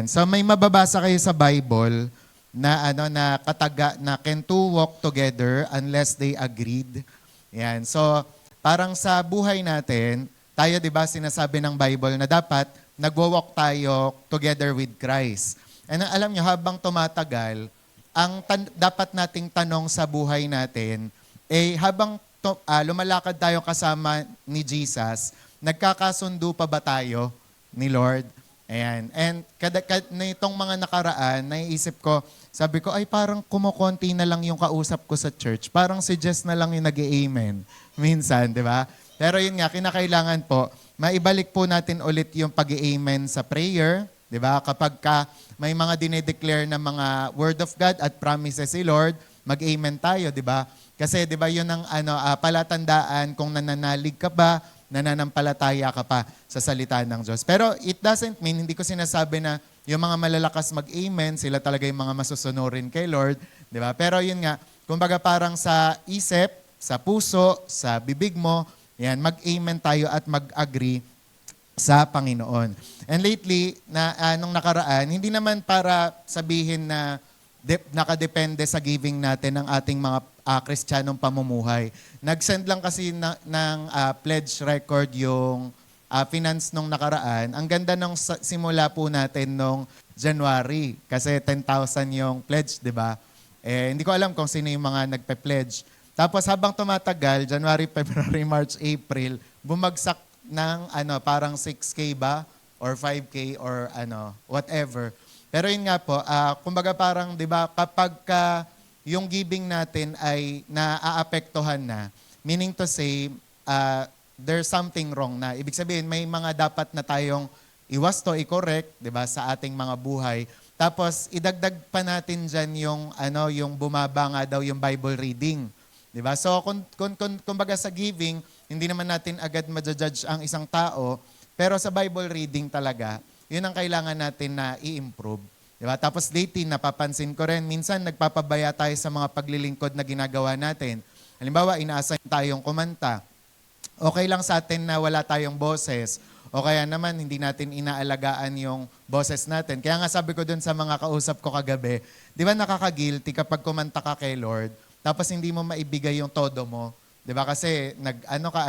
So may mababasa kayo sa Bible na na kataga na can two walk together unless they agreed. Yan. So parang sa buhay natin, tayo 'di ba sinasabi ng Bible na dapat nagwo-walk tayo together with Christ. And alam nyo, habang tumatagal, ang dapat nating tanong sa buhay natin, habang lumalakad tayo kasama ni Jesus, nagkakasundo pa ba tayo ni Lord? Ayan. And nitong mga nakaraan, naiisip ko, sabi ko, ay parang kumukonti na lang yung kausap ko sa church. Parang si Jess na lang yung nag-amen. Minsan, di ba? Pero yun nga, kinakailangan po, maibalik po natin ulit yung pag-amen sa prayer. Di ba? Kapag may mga dinedeclare na mga word of God at promises si Lord, mag-amen tayo, di ba? Kasi di ba yun ang palatandaan kung nananalig ka ba, nananampalataya ka pa sa salita ng Diyos. Pero it doesn't mean, hindi ko sinasabi na yung mga malalakas mag-amen, sila talaga yung mga masusunurin kay Lord. Di ba? Pero yun nga, kumbaga parang sa isip, sa puso, sa bibig mo, yan, mag-amen tayo at mag-agree sa Panginoon. And lately, nung nakaraan, hindi naman para sabihin na nakadepende sa giving natin ng ating mga Kristiyanong pamumuhay. Nag-send lang kasi ng pledge record yung finance nung nakaraan. Ang ganda nung simula po natin nung January. Kasi 10,000 yung pledge, di ba? Hindi ko alam kung sino yung mga nagpe-pledge. Tapos habang tumatagal, January, February, March, April, bumagsak ng parang 6K ba? Or 5K or whatever. Pero yun nga po, kumbaga parang, di ba, kapag yung giving natin ay naaapektuhan na, meaning to say, there's something wrong na. Ibig sabihin, may mga dapat na tayong iwasto, i-correct, di ba, sa ating mga buhay. Tapos, idagdag pa natin dyan yung bumaba nga daw yung Bible reading. Di ba? So, kumbaga sa giving, hindi naman natin agad ma-judge ang isang tao, pero sa Bible reading talaga, yun ang kailangan natin na i-improve. Diba? Tapos lately, napapansin ko rin, minsan nagpapabaya tayo sa mga paglilingkod na ginagawa natin. Halimbawa, ina-assign tayong kumanta. Okay lang sa atin na wala tayong boses. O kaya naman, hindi natin inaalagaan yung boses natin. Kaya nga sabi ko dun sa mga kausap ko kagabi, di ba nakaka-guilty kapag kumanta ka kay Lord, tapos hindi mo maibigay yung todo mo. Di ba? Kasi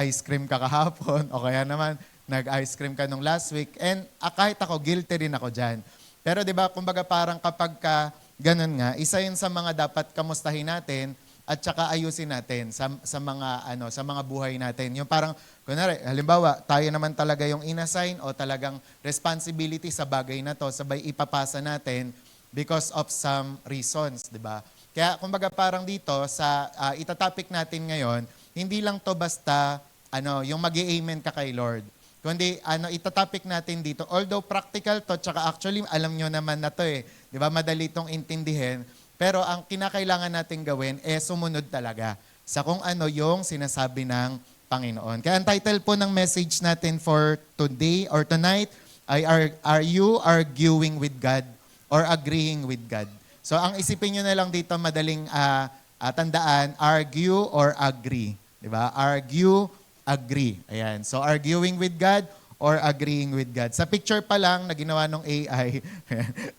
ice cream ka kahapon, o kaya naman, nag-ice cream ka nung last week. And kahit ako, guilty rin ako dyan. Pero 'di ba, kumbaga parang kapag ganun nga, isa 'yun sa mga dapat kamustahin natin at saka ayusin natin sa mga buhay natin. Yung parang kunwari, halimbawa, tayo naman talaga yung inassign o talagang responsibility sa bagay na 'to, sabay ipapasa natin because of some reasons, 'di ba? Kaya kumbaga parang dito sa itatopic natin ngayon, hindi lang 'to basta yung mag-amen ka kay Lord. Kundi itatopic natin dito, although practical to, tsaka actually alam nyo naman na to di ba, madali itong intindihin, pero ang kinakailangan natin gawin sumunod talaga sa kung ano yung sinasabi ng Panginoon. Kaya ang title po ng message natin for today or tonight ay Are you arguing with God or agreeing with God? So ang isipin nyo na lang dito madaling tandaan, argue or agree. Di ba? Argue, agree. Ayan. So, arguing with God or agreeing with God. Sa picture pa lang na ginawa ng AI,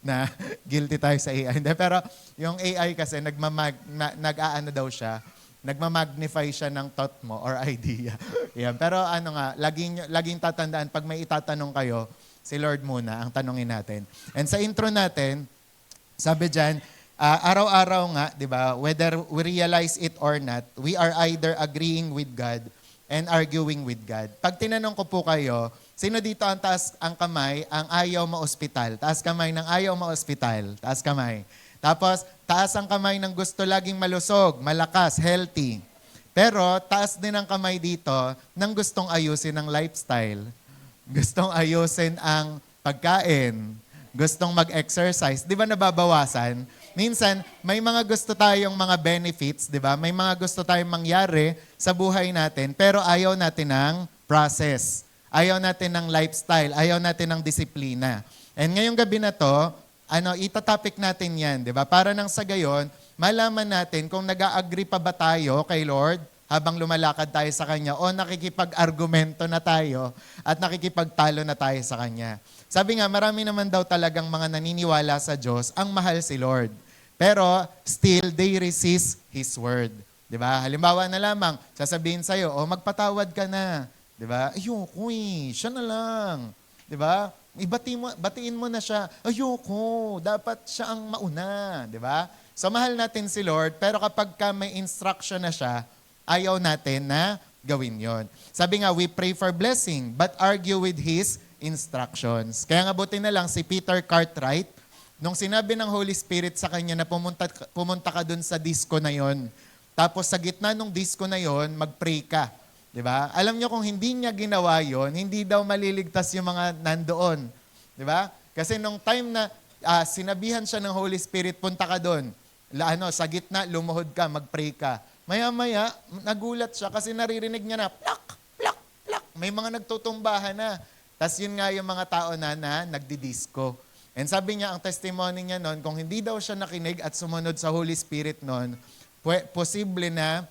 na guilty tayo sa AI. Hindi, pero yung AI kasi nag-aano daw siya, nagmamagnify siya ng thought mo or idea. Ayan. Pero laging tatandaan, pag may itatanong kayo, si Lord muna ang tanongin natin. And sa intro natin, sabi dyan, araw-araw nga, di ba, whether we realize it or not, we are either agreeing with God and arguing with God. Pag tinanong ko po kayo, sino dito ang taas ang kamay, ang ayaw ma-ospital? Taas kamay ng ayaw ma-ospital. Taas kamay. Tapos, taas ang kamay ng gusto laging malusog, malakas, healthy. Pero, taas din ang kamay dito ng gustong ayusin ang lifestyle. Gustong ayusin ang pagkain. Gustong mag-exercise. Di ba nababawasan? Minsan, may mga gusto tayong mga benefits, di ba? May mga gusto tayong mangyari sa buhay natin, pero ayaw natin ng process. Ayaw natin ng lifestyle. Ayaw natin ng disiplina. And ngayong gabi na to, itatopic natin yan, di ba? Para nang sa gayon, malaman natin kung nag-a-agree pa ba tayo kay Lord habang lumalakad tayo sa Kanya o nakikipag-argumento na tayo at nakikipagtalo na tayo sa Kanya. Sabi nga, marami naman daw talagang mga naniniwala sa Diyos ang mahal si Lord. Pero still, they resist His word. Diba? Halimbawa na lamang, sasabihin sa'yo, magpatawad ka na. Diba? Ayoko siya na lang. Diba? Batiin mo na siya. Ayoko, dapat siya ang mauna. Diba? So mahal natin si Lord, pero kapag may instruction na siya, ayaw natin na gawin yon. Sabi nga, we pray for blessing, but argue with His instructions. Kaya nga buti na lang si Peter Cartwright, nung sinabi ng Holy Spirit sa kanya na pumunta ka dun sa disco na yon, tapos sa gitna ng disco na yon, mag-pray ka. Diba? Alam nyo kung hindi niya ginawa yon, hindi daw maliligtas yung mga nandoon. Diba? Kasi nung time na sinabihan siya ng Holy Spirit, punta ka doon. Sa gitna, lumuhod ka, mag-pray ka. Maya-maya, nagulat siya kasi naririnig niya na, plak, plak, plak. May mga nagtutumbahan na. Tapos yun nga yung mga tao na nagdidisco. And sabi niya, ang testimony niya noon, kung hindi daw siya nakinig at sumunod sa Holy Spirit noon, posible na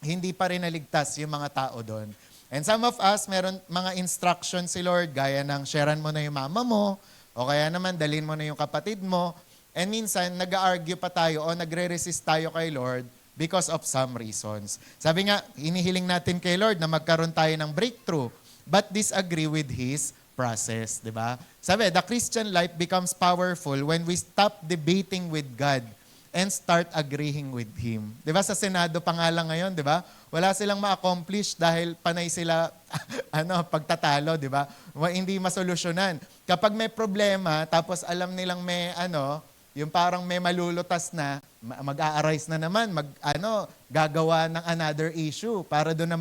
hindi pa rin naligtas yung mga tao doon. And some of us, meron mga instructions si Lord, gaya ng sharean mo na yung mama mo, o kaya naman dalhin mo na yung kapatid mo. And minsan, nag-argue pa tayo o nagre-resist tayo kay Lord because of some reasons. Sabi nga, inihiling natin kay Lord na magkaroon tayo ng breakthrough, but disagree with His process, di ba? Sabi, the Christian life becomes powerful when we stop debating with God and start agreeing with Him. Di ba sa Senado pa nga lang ngayon, di ba? Wala silang ma-accomplish dahil panay sila pagtatalo, di ba? Hindi masolusyonan. Kapag may problema, tapos alam nilang may yung parang may malulutas na, mag-a-arise na naman, gagawa ng another issue para doon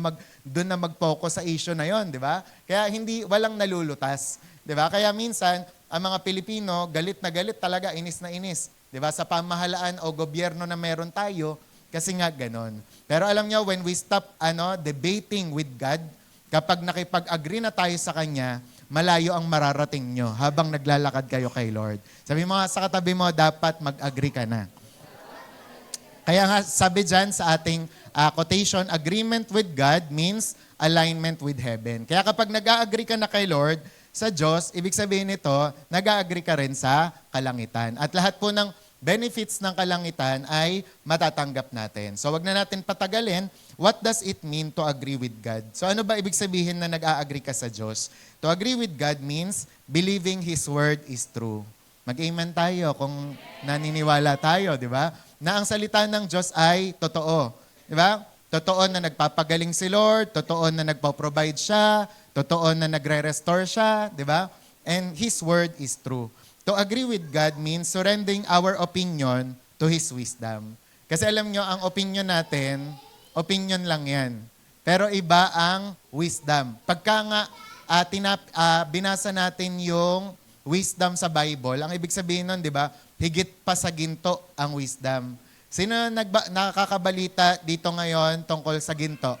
na mag-focus sa issue na yon, di ba? Kaya walang nalulutas, di ba? Kaya minsan, ang mga Pilipino, galit na galit talaga, inis na inis, di ba? Sa pamahalaan o gobyerno na meron tayo, kasi nga ganon. Pero alam nyo, when we stop debating with God, kapag nakipag-agree na tayo sa Kanya, malayo ang mararating nyo habang naglalakad kayo kay Lord. Sabi mo nga sa katabi mo, dapat mag-agree ka na. Kaya nga sabi dyan sa ating quotation, agreement with God means alignment with heaven. Kaya kapag nag-agree ka na kay Lord, sa Diyos, ibig sabihin nito, nag-agree ka rin sa kalangitan. At lahat po ng benefits ng kalangitan ay matatanggap natin. So wag na natin patagalin. What does it mean to agree with God? So ano ba ibig sabihin na nag-a-agree ka sa Diyos? To agree with God means believing His word is true. Mag-amen tayo kung naniniwala tayo, di ba? Na ang salita ng Diyos ay totoo. Di ba? Totoo na nagpapagaling si Lord, totoo na nagpo-provide siya, totoo na nagre-restore siya, di ba? And His word is true. To agree with God means surrendering our opinion to His wisdom. Kasi alam nyo, ang opinion natin, opinion lang yan. Pero iba ang wisdom. Pagka nga binasa natin yung wisdom sa Bible, ang ibig sabihin nun, di ba, higit pa sa ginto ang wisdom. Sino nakakabalita dito ngayon tungkol sa ginto?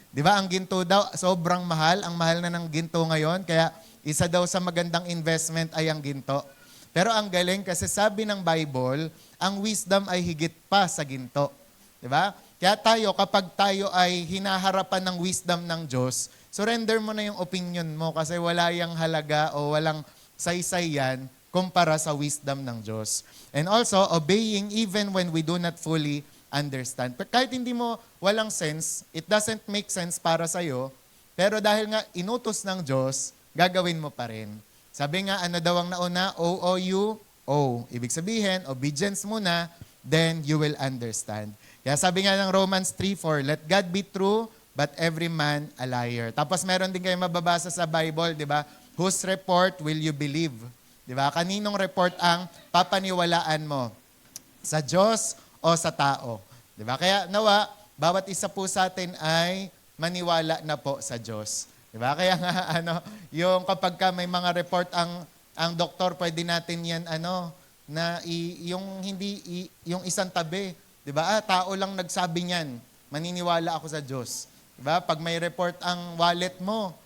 Di ba, ang ginto daw, sobrang mahal. Ang mahal na ng ginto ngayon. Kaya isa daw sa magandang investment ay ang ginto. Pero ang galing kasi sabi ng Bible, ang wisdom ay higit pa sa ginto. Di ba? Kaya tayo, kapag tayo ay hinaharapan ng wisdom ng Diyos, surrender mo na yung opinion mo kasi wala yung halaga o walang saysay yan kumpara sa wisdom ng Diyos. And also, obeying even when we do not fully understand. Kahit hindi mo walang sense, it doesn't make sense para sa'yo, pero dahil nga inutos ng Diyos, gagawin mo pa rin. Sabi nga, ano daw ang nauna? O. Ibig sabihin, obedience muna, then you will understand. Kaya sabi nga ng Romans 3:4, let God be true, but every man a liar. Tapos meron din kayo mababasa sa Bible, di ba? Whose report will you believe? Di ba? Kaninong report ang papaniwalaan mo? Sa Diyos o sa tao? Di ba? Kaya nawa, bawat isa po sa atin ay maniwala na po sa Diyos. Diba? Kaya nga, yung kapag ka may mga report ang doktor, pwede natin yan, yung isang tabi. Diba? Tao lang nagsabi niyan. Maniniwala ako sa Diyos. Diba? Pag may report ang wallet mo,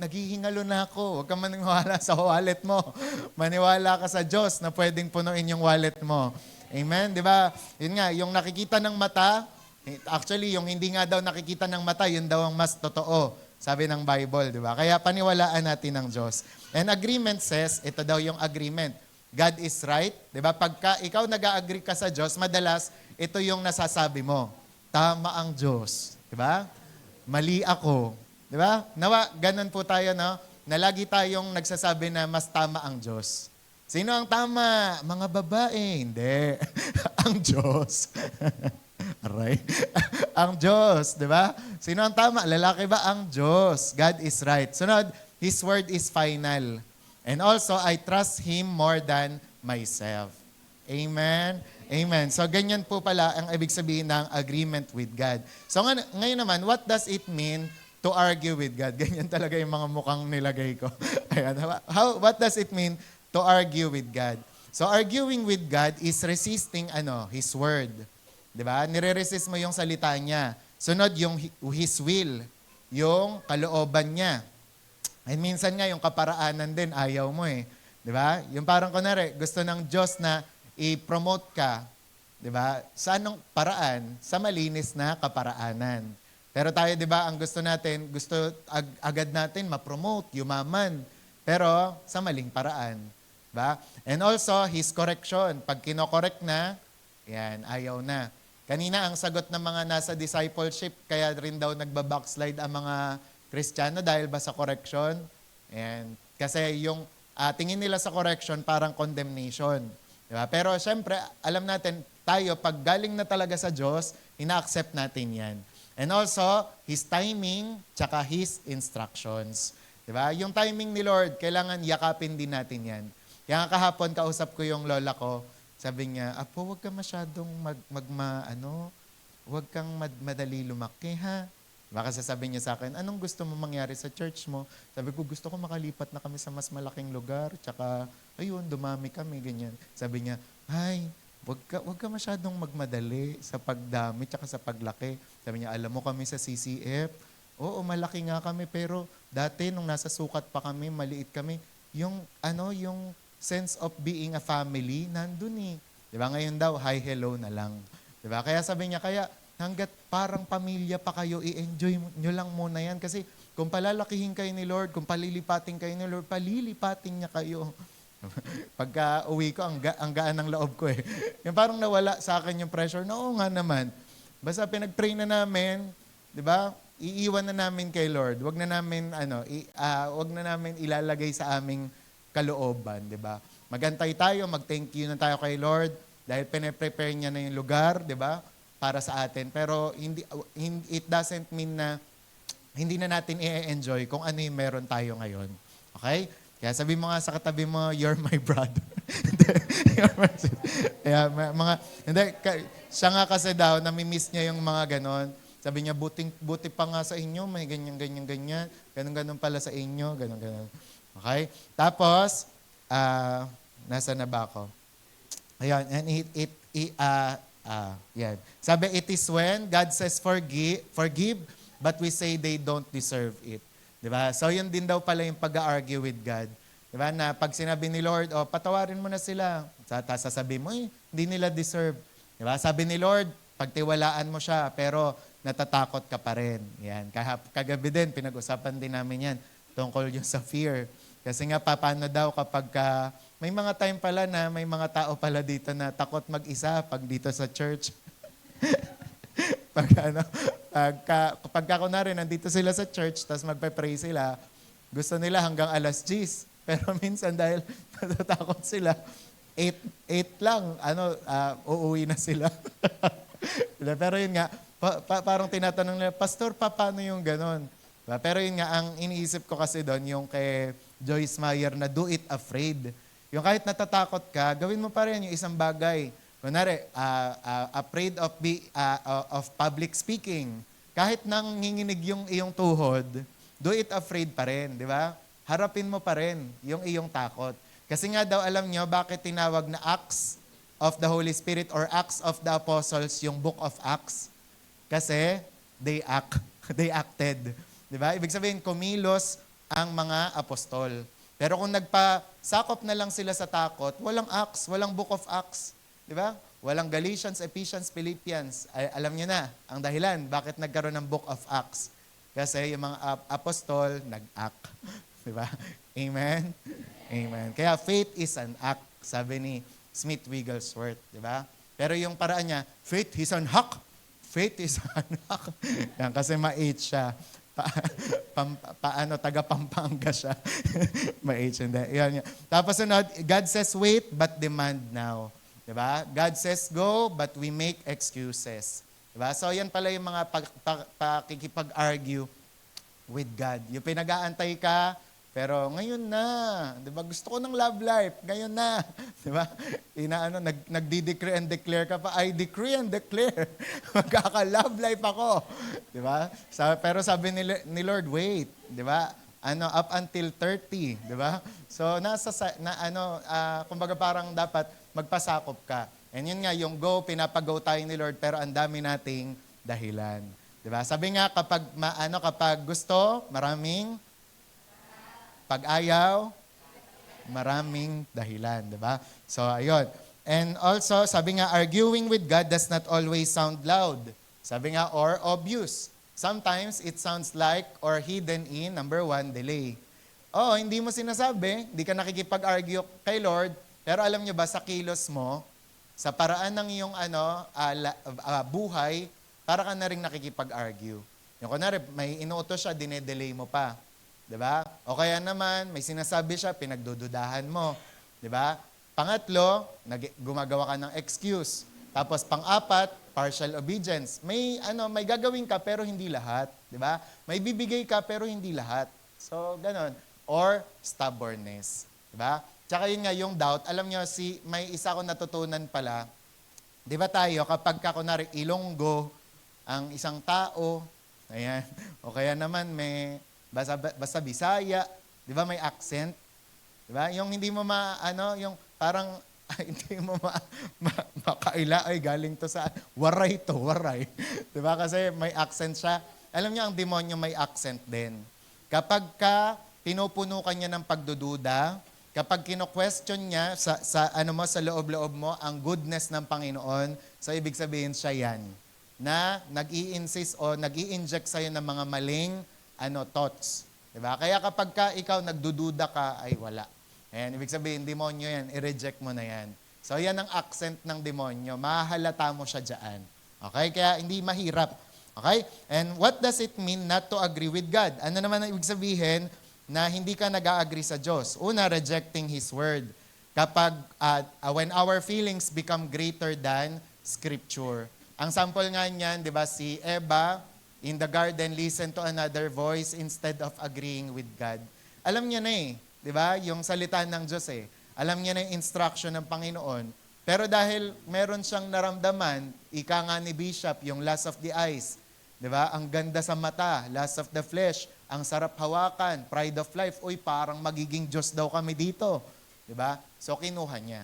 naghihingalo na ako. Huwag kang maniwala sa wallet mo. Maniwala ka sa Diyos na pwedeng punuin yung wallet mo. Amen? Diba? Yun nga, yung nakikita ng mata, Actually, yung hindi nga daw nakikita ng mata, yun daw ang mas totoo, sabi ng Bible, di ba? Kaya paniwalaan natin ng Diyos. And agreement says, ito daw yung agreement. God is right, di ba? Pagka ikaw nag-agree ka sa Diyos, madalas, ito yung nasasabi mo. Tama ang Diyos, di ba? Mali ako, di ba? Nawa, ganun po tayo, no? Na lagi tayong nagsasabi na mas tama ang Diyos. Sino ang tama? Mga babae. Hindi. Ang Diyos. Aray. Ang Diyos, di ba? Sino ang tama? Lalaki ba? Ang Diyos. God is right. Sunod, His word is final. And also, I trust Him more than myself. Amen? Amen. So, ganyan po pala ang ibig sabihin ng agreement with God. So, ngayon naman, what does it mean to argue with God? Ganyan talaga yung mga mukhang nilagay ko. Ayan. What does it mean to argue with God? So, arguing with God is resisting His word. Diba? Nire-resist mo yung salita niya. Sunod, yung His will, yung kalooban niya. Ay minsan nga, yung kaparaanan din, ayaw mo eh. Diba? Yung parang kunwari, gusto ng Diyos na i-promote ka. Diba? Sa anong paraan? Sa malinis na kaparaanan. Pero tayo, diba, ang gusto natin, agad natin ma-promote, yumaman. Pero sa maling paraan. Diba? And also, His correction. Pag kinokorek na, yan, ayaw na. Kanina, ang sagot ng mga nasa discipleship, kaya rin daw nagbabackslide ang mga Kristiyano dahil ba sa correction? And, kasi yung tingin nila sa correction parang condemnation. Diba? Pero syempre, alam natin, tayo, pag galing na talaga sa Diyos, ina-accept natin yan. And also, His timing, tsaka His instructions. Diba? Yung timing ni Lord, kailangan yakapin din natin yan. Kaya kahapon, kausap ko yung lola ko, sabi niya, Apo, huwag ka masyadong huwag kang madali lumaki, ha? Baka sasabihin niya sa akin, anong gusto mo mangyari sa church mo? Sabi ko, gusto ko makalipat na kami sa mas malaking lugar. Tsaka, ayun, dumami kami, ganyan. Sabi niya, ay, wag ka masyadong magmadali sa pagdami tsaka sa paglaki. Sabi niya, alam mo kami sa CCF? Oo, malaki nga kami, pero dati nung nasa sukat pa kami, maliit kami, yung sense of being a family, nandun eh. Diba? Ngayon daw, hi, hello na lang. Diba? Kaya sabi niya, hanggat parang pamilya pa kayo, i-enjoy nyo lang muna yan. Kasi kung palalakihin kayo ni Lord, kung palilipatin kayo ni Lord, palilipatin niya kayo. Pagka uwi ko, ang gaan ng loob ko eh. Yung parang nawala sa akin yung pressure, na oo nga naman. Basta pinag-pray na namin, di ba? Iiwan na namin kay Lord. Wag na namin ilalagay sa aming kalooban, di ba? Magantay tayo, mag-thank you na tayo kay Lord dahil pine-prepare niya na yung lugar, di ba? Para sa atin. Pero it doesn't mean na hindi na natin i-enjoy kung ano yung meron tayo ngayon. Okay? Kaya sabi mo nga sa katabi mo, you're my brother. Siya nga kasi daw, namimiss niya yung mga ganon. Sabi niya, buti pa nga sa inyo, may ganyan. Ganon pala sa inyo, ganon. Okay? Tapos, nasa na ba ako? Ayan, and yan. Sabi, it is when God says forgive, but we say they don't deserve it. Diba? So, yun din daw pala yung pag-argue with God. Diba? Na pag sinabi ni Lord, patawarin mo na sila. Sasabihin mo, hindi nila deserve. Diba? Sabi ni Lord, pagtiwalaan mo siya, pero natatakot ka pa rin. Yan. Kagabi din, pinag-usapan din namin yan tungkol yung sa fear. Kasi nga, paano daw kapag may mga time pala na may mga tao pala dito na takot mag-isa pag dito sa church. Pagka kunwari nandito sila sa church, tapos magpe-pray sila, gusto nila hanggang alas 10. Pero minsan dahil natatakot sila, 8 lang, uuwi na sila. Pero yun nga, parang tinatanong nila, Pastor, paano yung ganon? Pero yun nga, ang iniisip ko kasi doon, yung kay Joyce Meyer na do it afraid. Yung kahit natatakot ka, gawin mo pa rin yung isang bagay. Kunwari, afraid of public speaking. Kahit nanginginig yung iyong tuhod, do it afraid pa rin, di ba? Harapin mo pa rin yung iyong takot. Kasi nga daw alam nyo, bakit tinawag na Acts of the Holy Spirit or Acts of the Apostles yung Book of Acts? Kasi they acted. Di ba? Ibig sabihin, kumilos ang mga apostol. Pero kung nagpasakop na lang sila sa takot, walang Acts, walang Book of Acts. Di ba? walang Galatians, Ephesians, Philippians. Ay, alam nyo na, ang dahilan, bakit nagkaroon ng Book of Acts. Kasi yung mga apostol, nag-act. Diba? Amen? Amen. Kaya faith is an act, sabi ni Smith Wigglesworth. Diba? Pero yung paraan niya, faith is an hack. Faith is an hack. Yan, kasi ma-H siya. Taga Pampanga siya. Ma-H, hindi. Yan, yan. Tapos sunod, God says wait, but demand now. Diba? God says go, but we make excuses. Diba? So yan pala yung mga pakikipag-argue with God. Yung pinag-aantay ka, pero ngayon na, 'di ba? Gusto ko ng love life, ngayon na, 'di ba? Nagdi-decree and declare ka pa, I decree and declare. Magkaka-love life ako, 'di ba? Pero sabi ni Lord, wait, 'di ba? Up until 30, 'di ba? So kumbaga parang dapat magpasakop ka. And yun nga, yung go, pinapag-go tayo ni Lord, pero ang dami nating dahilan. 'Di ba? Sabi nga kapag gusto, maraming pag ayaw, maraming dahilan, di ba? So, ayun. And also, sabi nga, arguing with God does not always sound loud. Sabi nga, or obvious. Sometimes, it sounds like or hidden in, number 1, delay. Oh, hindi mo sinasabi, hindi ka nakikipag-argue kay Lord, pero alam nyo ba, sa kilos mo, sa paraan ng iyong buhay, para ka na rin nakikipag-argue. Yung kunwari, may inuutos siya, dinedelay mo pa. Diba? O kaya naman, may sinasabi siya, pinagdududahan mo. Diba? Pangatlo, gumagawa ka ng excuse. Tapos pang-apat, partial obedience. May gagawin ka pero hindi lahat. Diba? May bibigay ka pero hindi lahat. So, ganon. Or stubbornness. Diba? Tsaka yun nga, yung doubt. Alam nyo, may isa ko natutunan pala. Diba tayo, kapag kunwari ilonggo ang isang tao, ayan, o kaya naman basta Bisaya, 'di ba may accent? 'Di ba? Yung hindi mo yung parang hindi mo makaila ay galing to sa waray. 'Di ba? Kasi may accent siya. Alam niyo ang demonyo may accent din. Kapag pinupuno ka niya ng pagdududa, kapag kino-question niya sa loob-loob mo ang goodness ng Panginoon, so ibig sabihin siya 'yan na nag-i-insist o nag-i-inject sa'yo ng mga maling thoughts. Diba? Kaya kapag ikaw nagdududa ka, ay wala. Ayan, ibig sabihin, demonyo yan, i-reject mo na yan. So yan ang accent ng demonyo. Mahalata mo siya dyan. Okay? Kaya hindi mahirap. Okay? And what does it mean not to agree with God? Ano naman ang ibig sabihin na hindi ka nag-a-agree sa Diyos? Una, rejecting His Word. Kapag, when our feelings become greater than Scripture. Ang sample nga niyan, di ba, si Eva, in the garden, listen to another voice instead of agreeing with God. Alam niya na di ba? Yung salita ng Diyos Alam niya na yung instruction ng Panginoon. Pero dahil meron siyang naramdaman, ika nga ni Bishop, yung lust of the eyes. Di ba? Ang ganda sa mata, lust of the flesh, ang sarap hawakan, pride of life, uy, parang magiging Diyos daw kami dito. Di ba? So, kinuha niya.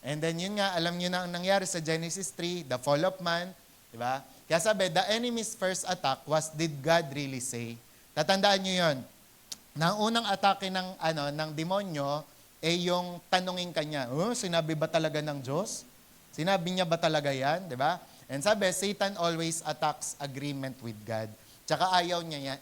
And then yun nga, alam niyo na ang nangyari sa Genesis 3, the fall of man, di ba? Kaya sabi, the enemy's first attack was, did God really say? Tatandaan nyo yun. Na ang unang atake ng demonyo, yung tanungin kanya, sinabi ba talaga ng Diyos? Sinabi niya ba talaga yan? Diba? And sabi, Satan always attacks agreement with God. Tsaka ayaw niya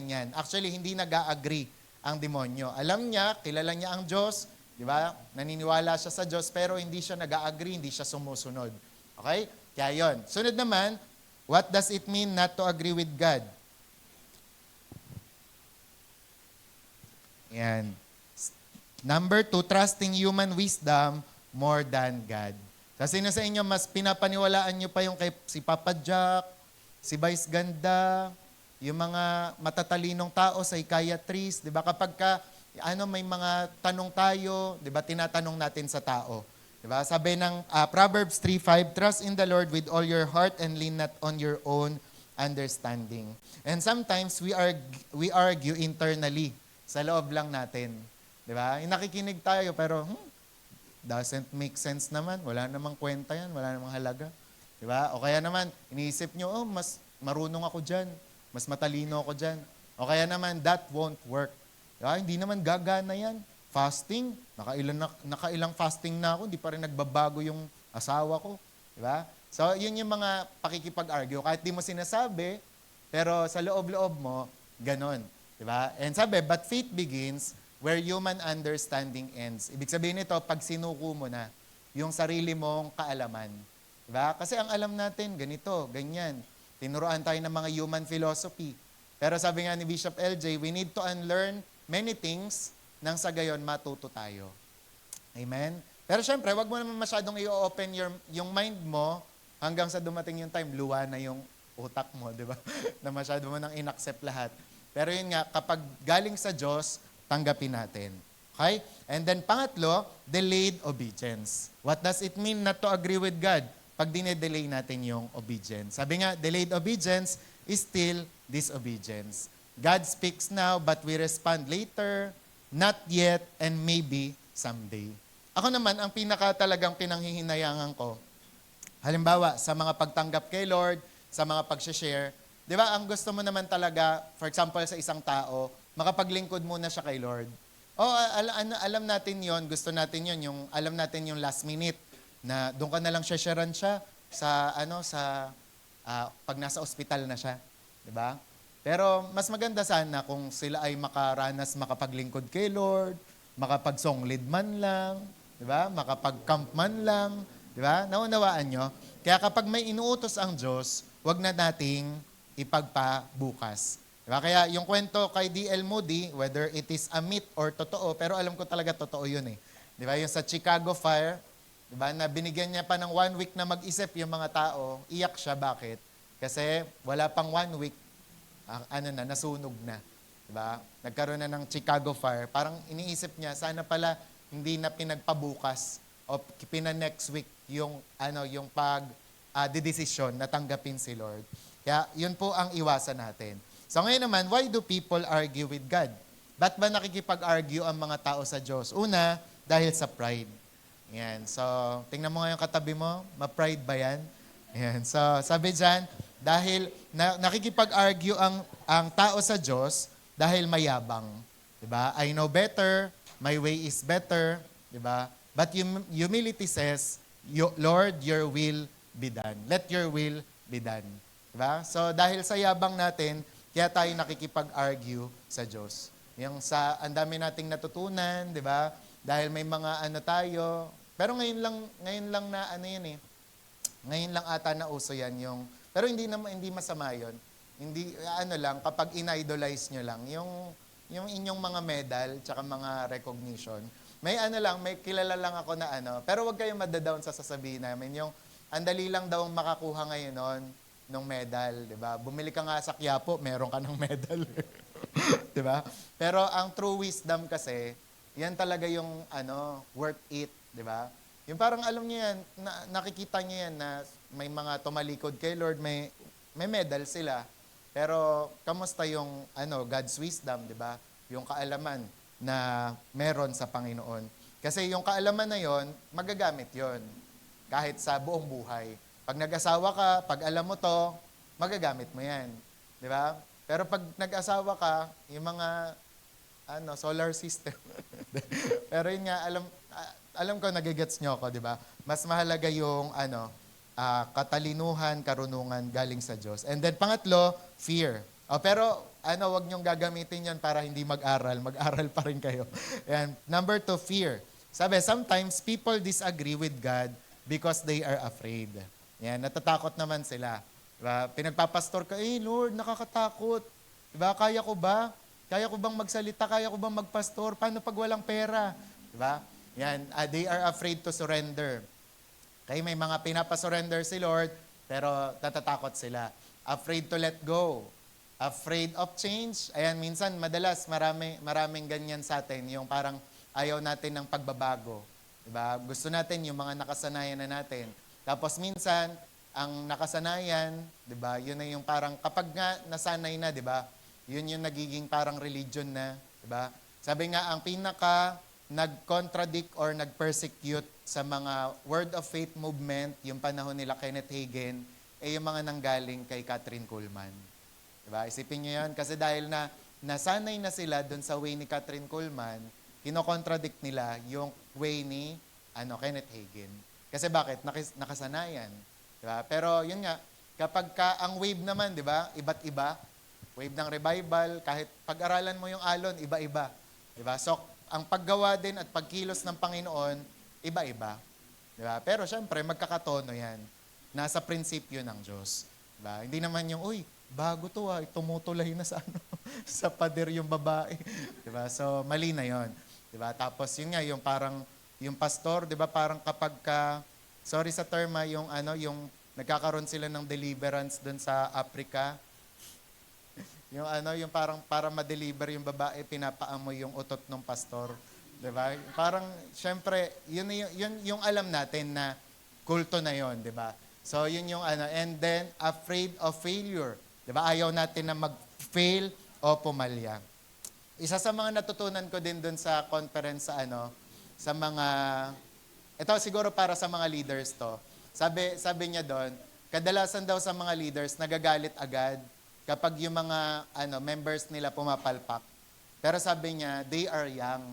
yan. Actually, hindi nag-a-agree ang demonyo. Alam niya, kilala niya ang Diyos, diba? Naniniwala siya sa Diyos, pero hindi siya nag-a-agree, hindi siya sumusunod. Okay? Kaya yun. Sunod naman, what does it mean not to agree with God? Yan. Number 2, trusting human wisdom more than God. Kasi sa inyo, mas pinapaniwalaan nyo pa yung si Papa Jack, si Vice Ganda, yung mga matatalinong tao, psychiatrist, di ba? Kapag may mga tanong tayo, di ba, tinatanong natin sa tao. Diba? Sabi ng Proverbs 3:5, trust in the Lord with all your heart and lean not on your own understanding. And sometimes we argue internally sa loob lang natin. Diba? Nakikinig tayo pero doesn't make sense naman. Wala namang kwenta yan, wala namang halaga. Diba? O kaya naman, iniisip nyo, mas marunong ako dyan, mas matalino ako dyan. O kaya naman, that won't work. Diba? Hindi naman gagana yan. Fasting, nakailang fasting na ako, hindi pa rin nagbabago yung asawa ko. Di ba? So, yun yung mga pakikipag-argue. Kahit di mo sinasabi, pero sa loob-loob mo, ganon. Di ba? And sabi, but faith begins where human understanding ends. Ibig sabihin nito, pag sinuko mo na yung sarili mong kaalaman. Di ba? Kasi ang alam natin, ganito, ganyan. Tinuruan tayo ng mga human philosophy. Pero sabi nga ni Bishop LJ, we need to unlearn many things nang sa gayon matuto tayo. Amen? Pero syempre, wag mo naman masyadong i-open yung mind mo hanggang sa dumating yung time, luwa na yung utak mo, di ba? Na masyado mo nang inaccept lahat. Pero yun nga, kapag galing sa Diyos, tanggapin natin. Okay? And then pangatlo, delayed obedience. What does it mean not to agree with God? Pag dinedelay natin yung obedience. Sabi nga, delayed obedience is still disobedience. God speaks now, but we respond later, not yet, and maybe someday. Ako naman, ang talagang pinanghihinayangan ko, halimbawa, sa mga pagtanggap kay Lord, sa mga pag-share, di ba, ang gusto mo naman talaga, for example, sa isang tao, makapaglingkod muna siya kay Lord. Alam natin yon, gusto natin yon, yung alam natin yung last minute, na doon ka na lang sharean siya sa, pag nasa ospital na siya. Di ba? Pero mas maganda sana kung sila ay makapaglingkod kay Lord, makapag-songlid man lang, di ba? Makapag-camp man lang, di ba? Naunawaan nyo? Kaya kapag may inuutos ang Diyos, wag na nating ipagpabukas. Di ba? Kaya yung kwento kay D.L. Moody, whether it is a myth or totoo, pero alam ko talaga totoo yun eh. Di ba? Yung sa Chicago Fire, di ba? Na binigyan niya pa ng 1 week na mag-isip yung mga tao, iyak siya. Bakit? Kasi wala pang 1 week, nasunog na. Diba? Nagkaroon na ng Chicago Fire. Parang iniisip niya, sana pala hindi na pinagpabukas o pina-next week yung desisyon na tanggapin si Lord. Kaya yun po ang iwasan natin. So ngayon naman, why do people argue with God? Ba't ba nakikipag-argue ang mga tao sa Diyos? Una, dahil sa pride. Yan. So, tingnan mo nga yung katabi mo, ma-pride ba yan? Yan. So, sabi dyan, dahil nakikipag-argue ang tao sa Diyos dahil mayabang. Diba? I know better, my way is better. Diba? But humility says, Lord, your will be done. Let your will be done. Diba? So, dahil sa yabang natin, kaya tayo nakikipag-argue sa Diyos. Yung ang dami nating natutunan, diba? Dahil may mga tayo. Pero ngayon lang na yan eh. Ngayon lang ata na uso yan yung, pero hindi masama yon. Hindi, kapag in-idolize nyo lang, yung inyong mga medal, tsaka mga recognition, may may kilala lang ako na pero wag kayong madadown sa sasabihin namin, yung andali lang daw makakuha ngayon ng medal, di ba? Bumili ka nga sa Quiapo, meron ka ng medal. Di ba? Pero ang true wisdom kasi, yan talaga yung worth it, di ba? Yung parang alam niyo yan, nakikita niyo yan na may mga tumalikod kay Lord, may medal sila. Pero kamusta yung God's wisdom, 'di ba? Yung kaalaman na meron sa Panginoon. Kasi yung kaalaman na 'yon, magagamit 'yon kahit sa buong buhay. Pag nag-asawa ka, pag alam mo 'to, magagamit mo 'yan, 'di ba? Pero pag nag-asawa ka, yung mga solar system. Pero yun nga, alam ko nagigets nyo ako, di ba? Mas mahalaga yung katalinuhan, karunungan galing sa Diyos. And then pangatlo, fear. Pero wag nyong gagamitin yon para hindi mag-aral. Mag-aral pa rin kayo. And number 2, fear. Sabi, sometimes people disagree with God because they are afraid. Yan, natatakot naman sila. Diba? Pinagpapastor ka, Lord, nakakatakot. Diba? Kaya ko ba? Kaya ko bang magsalita? Kaya ko bang magpastor? Paano pag walang pera? Diba? Yan, they are afraid to surrender. Kaya may mga pinapasurrender si Lord, pero natatakot sila. Afraid to let go. Afraid of change. Ayan, minsan, madalas, maraming ganyan sa atin, yung parang ayaw natin ng pagbabago. Diba? Gusto natin yung mga nakasanayan na natin. Tapos minsan, ang nakasanayan, diba, yun na yung parang, kapag nga nasanay na, diba, yun yung nagiging parang religion na, diba? Sabi nga, ang pinaka nag-contradict or nag-persecute sa mga Word of Faith movement, yung panahon nila Kenneth Hagin, yung mga nanggaling kay Kathryn Kuhlman. Diba? Isipin nyo yun, kasi dahil na nasanay na sila dun sa way ni Kathryn Kuhlman, kinokontradict nila yung way ni Kenneth Hagin. Kasi bakit? Nakasanayan. Di ba? Pero yun nga, kapag ang wave naman, di ba, iba't iba, wave ng revival, kahit pag-aralan mo yung alon, iba-iba. Di ba? So, ang paggawa din at pagkilos ng Panginoon, iba-iba. Di ba? Pero syempre, magkakatono yan. Nasa prinsipyo ng Diyos. Di ba? Hindi naman yung, uy, bago to tumutulay na sa sa pader yung babae. 'Di ba? So mali na 'yon. 'Di ba? Tapos yun nga yung parang yung pastor, 'di ba, parang kapag sorry sa term, yung nagkakaroon sila ng deliverance doon sa Africa. Yung parang para ma-deliver yung babae, pinapaamoy yung utot ng pastor. 'Di ba? Parang syempre, yun yung alam natin na kulto na 'yon, 'di ba? So yun yung and then afraid of failure. 'Di ba? Ayaw natin na mag-fail o pumalya. Isa sa mga natutunan ko din doon sa conference sa mga ito siguro para sa mga leaders to. Sabi niya doon, kadalasan daw sa mga leaders nagagalit agad kapag yung mga members nila pumapalpak. Pero sabi niya, they are young.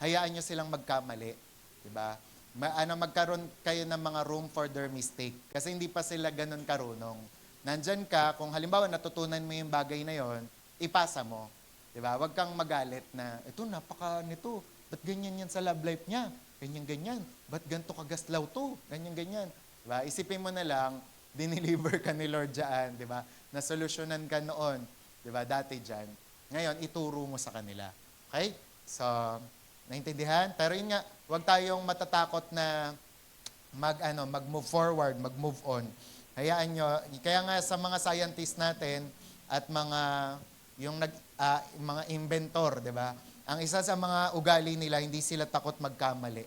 Hayaan niyo silang magkamali, 'di ba? Magkaroon kayo ng mga room for their mistake kasi hindi pa sila ganun karunong. Nandyan ka, kung halimbawa natutunan mo yung bagay na yon, ipasa mo. Diba? Huwag kang magalit na, ito, napaka nito. Ba't ganyan yan sa love life niya? Ganyan-ganyan. Ba't ganito kagaslaw to? Ganyan-ganyan. Diba? Isipin mo na lang, dineliver ka ni Lord dyan. Diba? Nasolusyonan ka noon. Diba? Dati dyan. Ngayon, ituro mo sa kanila. Okay? So, naintindihan? Pero yun nga, huwag tayong matatakot na mag-move forward, mag-move on. Hayaan nyo, kaya nga sa mga scientists natin at mga mga inventor, 'di ba? Ang isa sa mga ugali nila, hindi sila takot magkamali.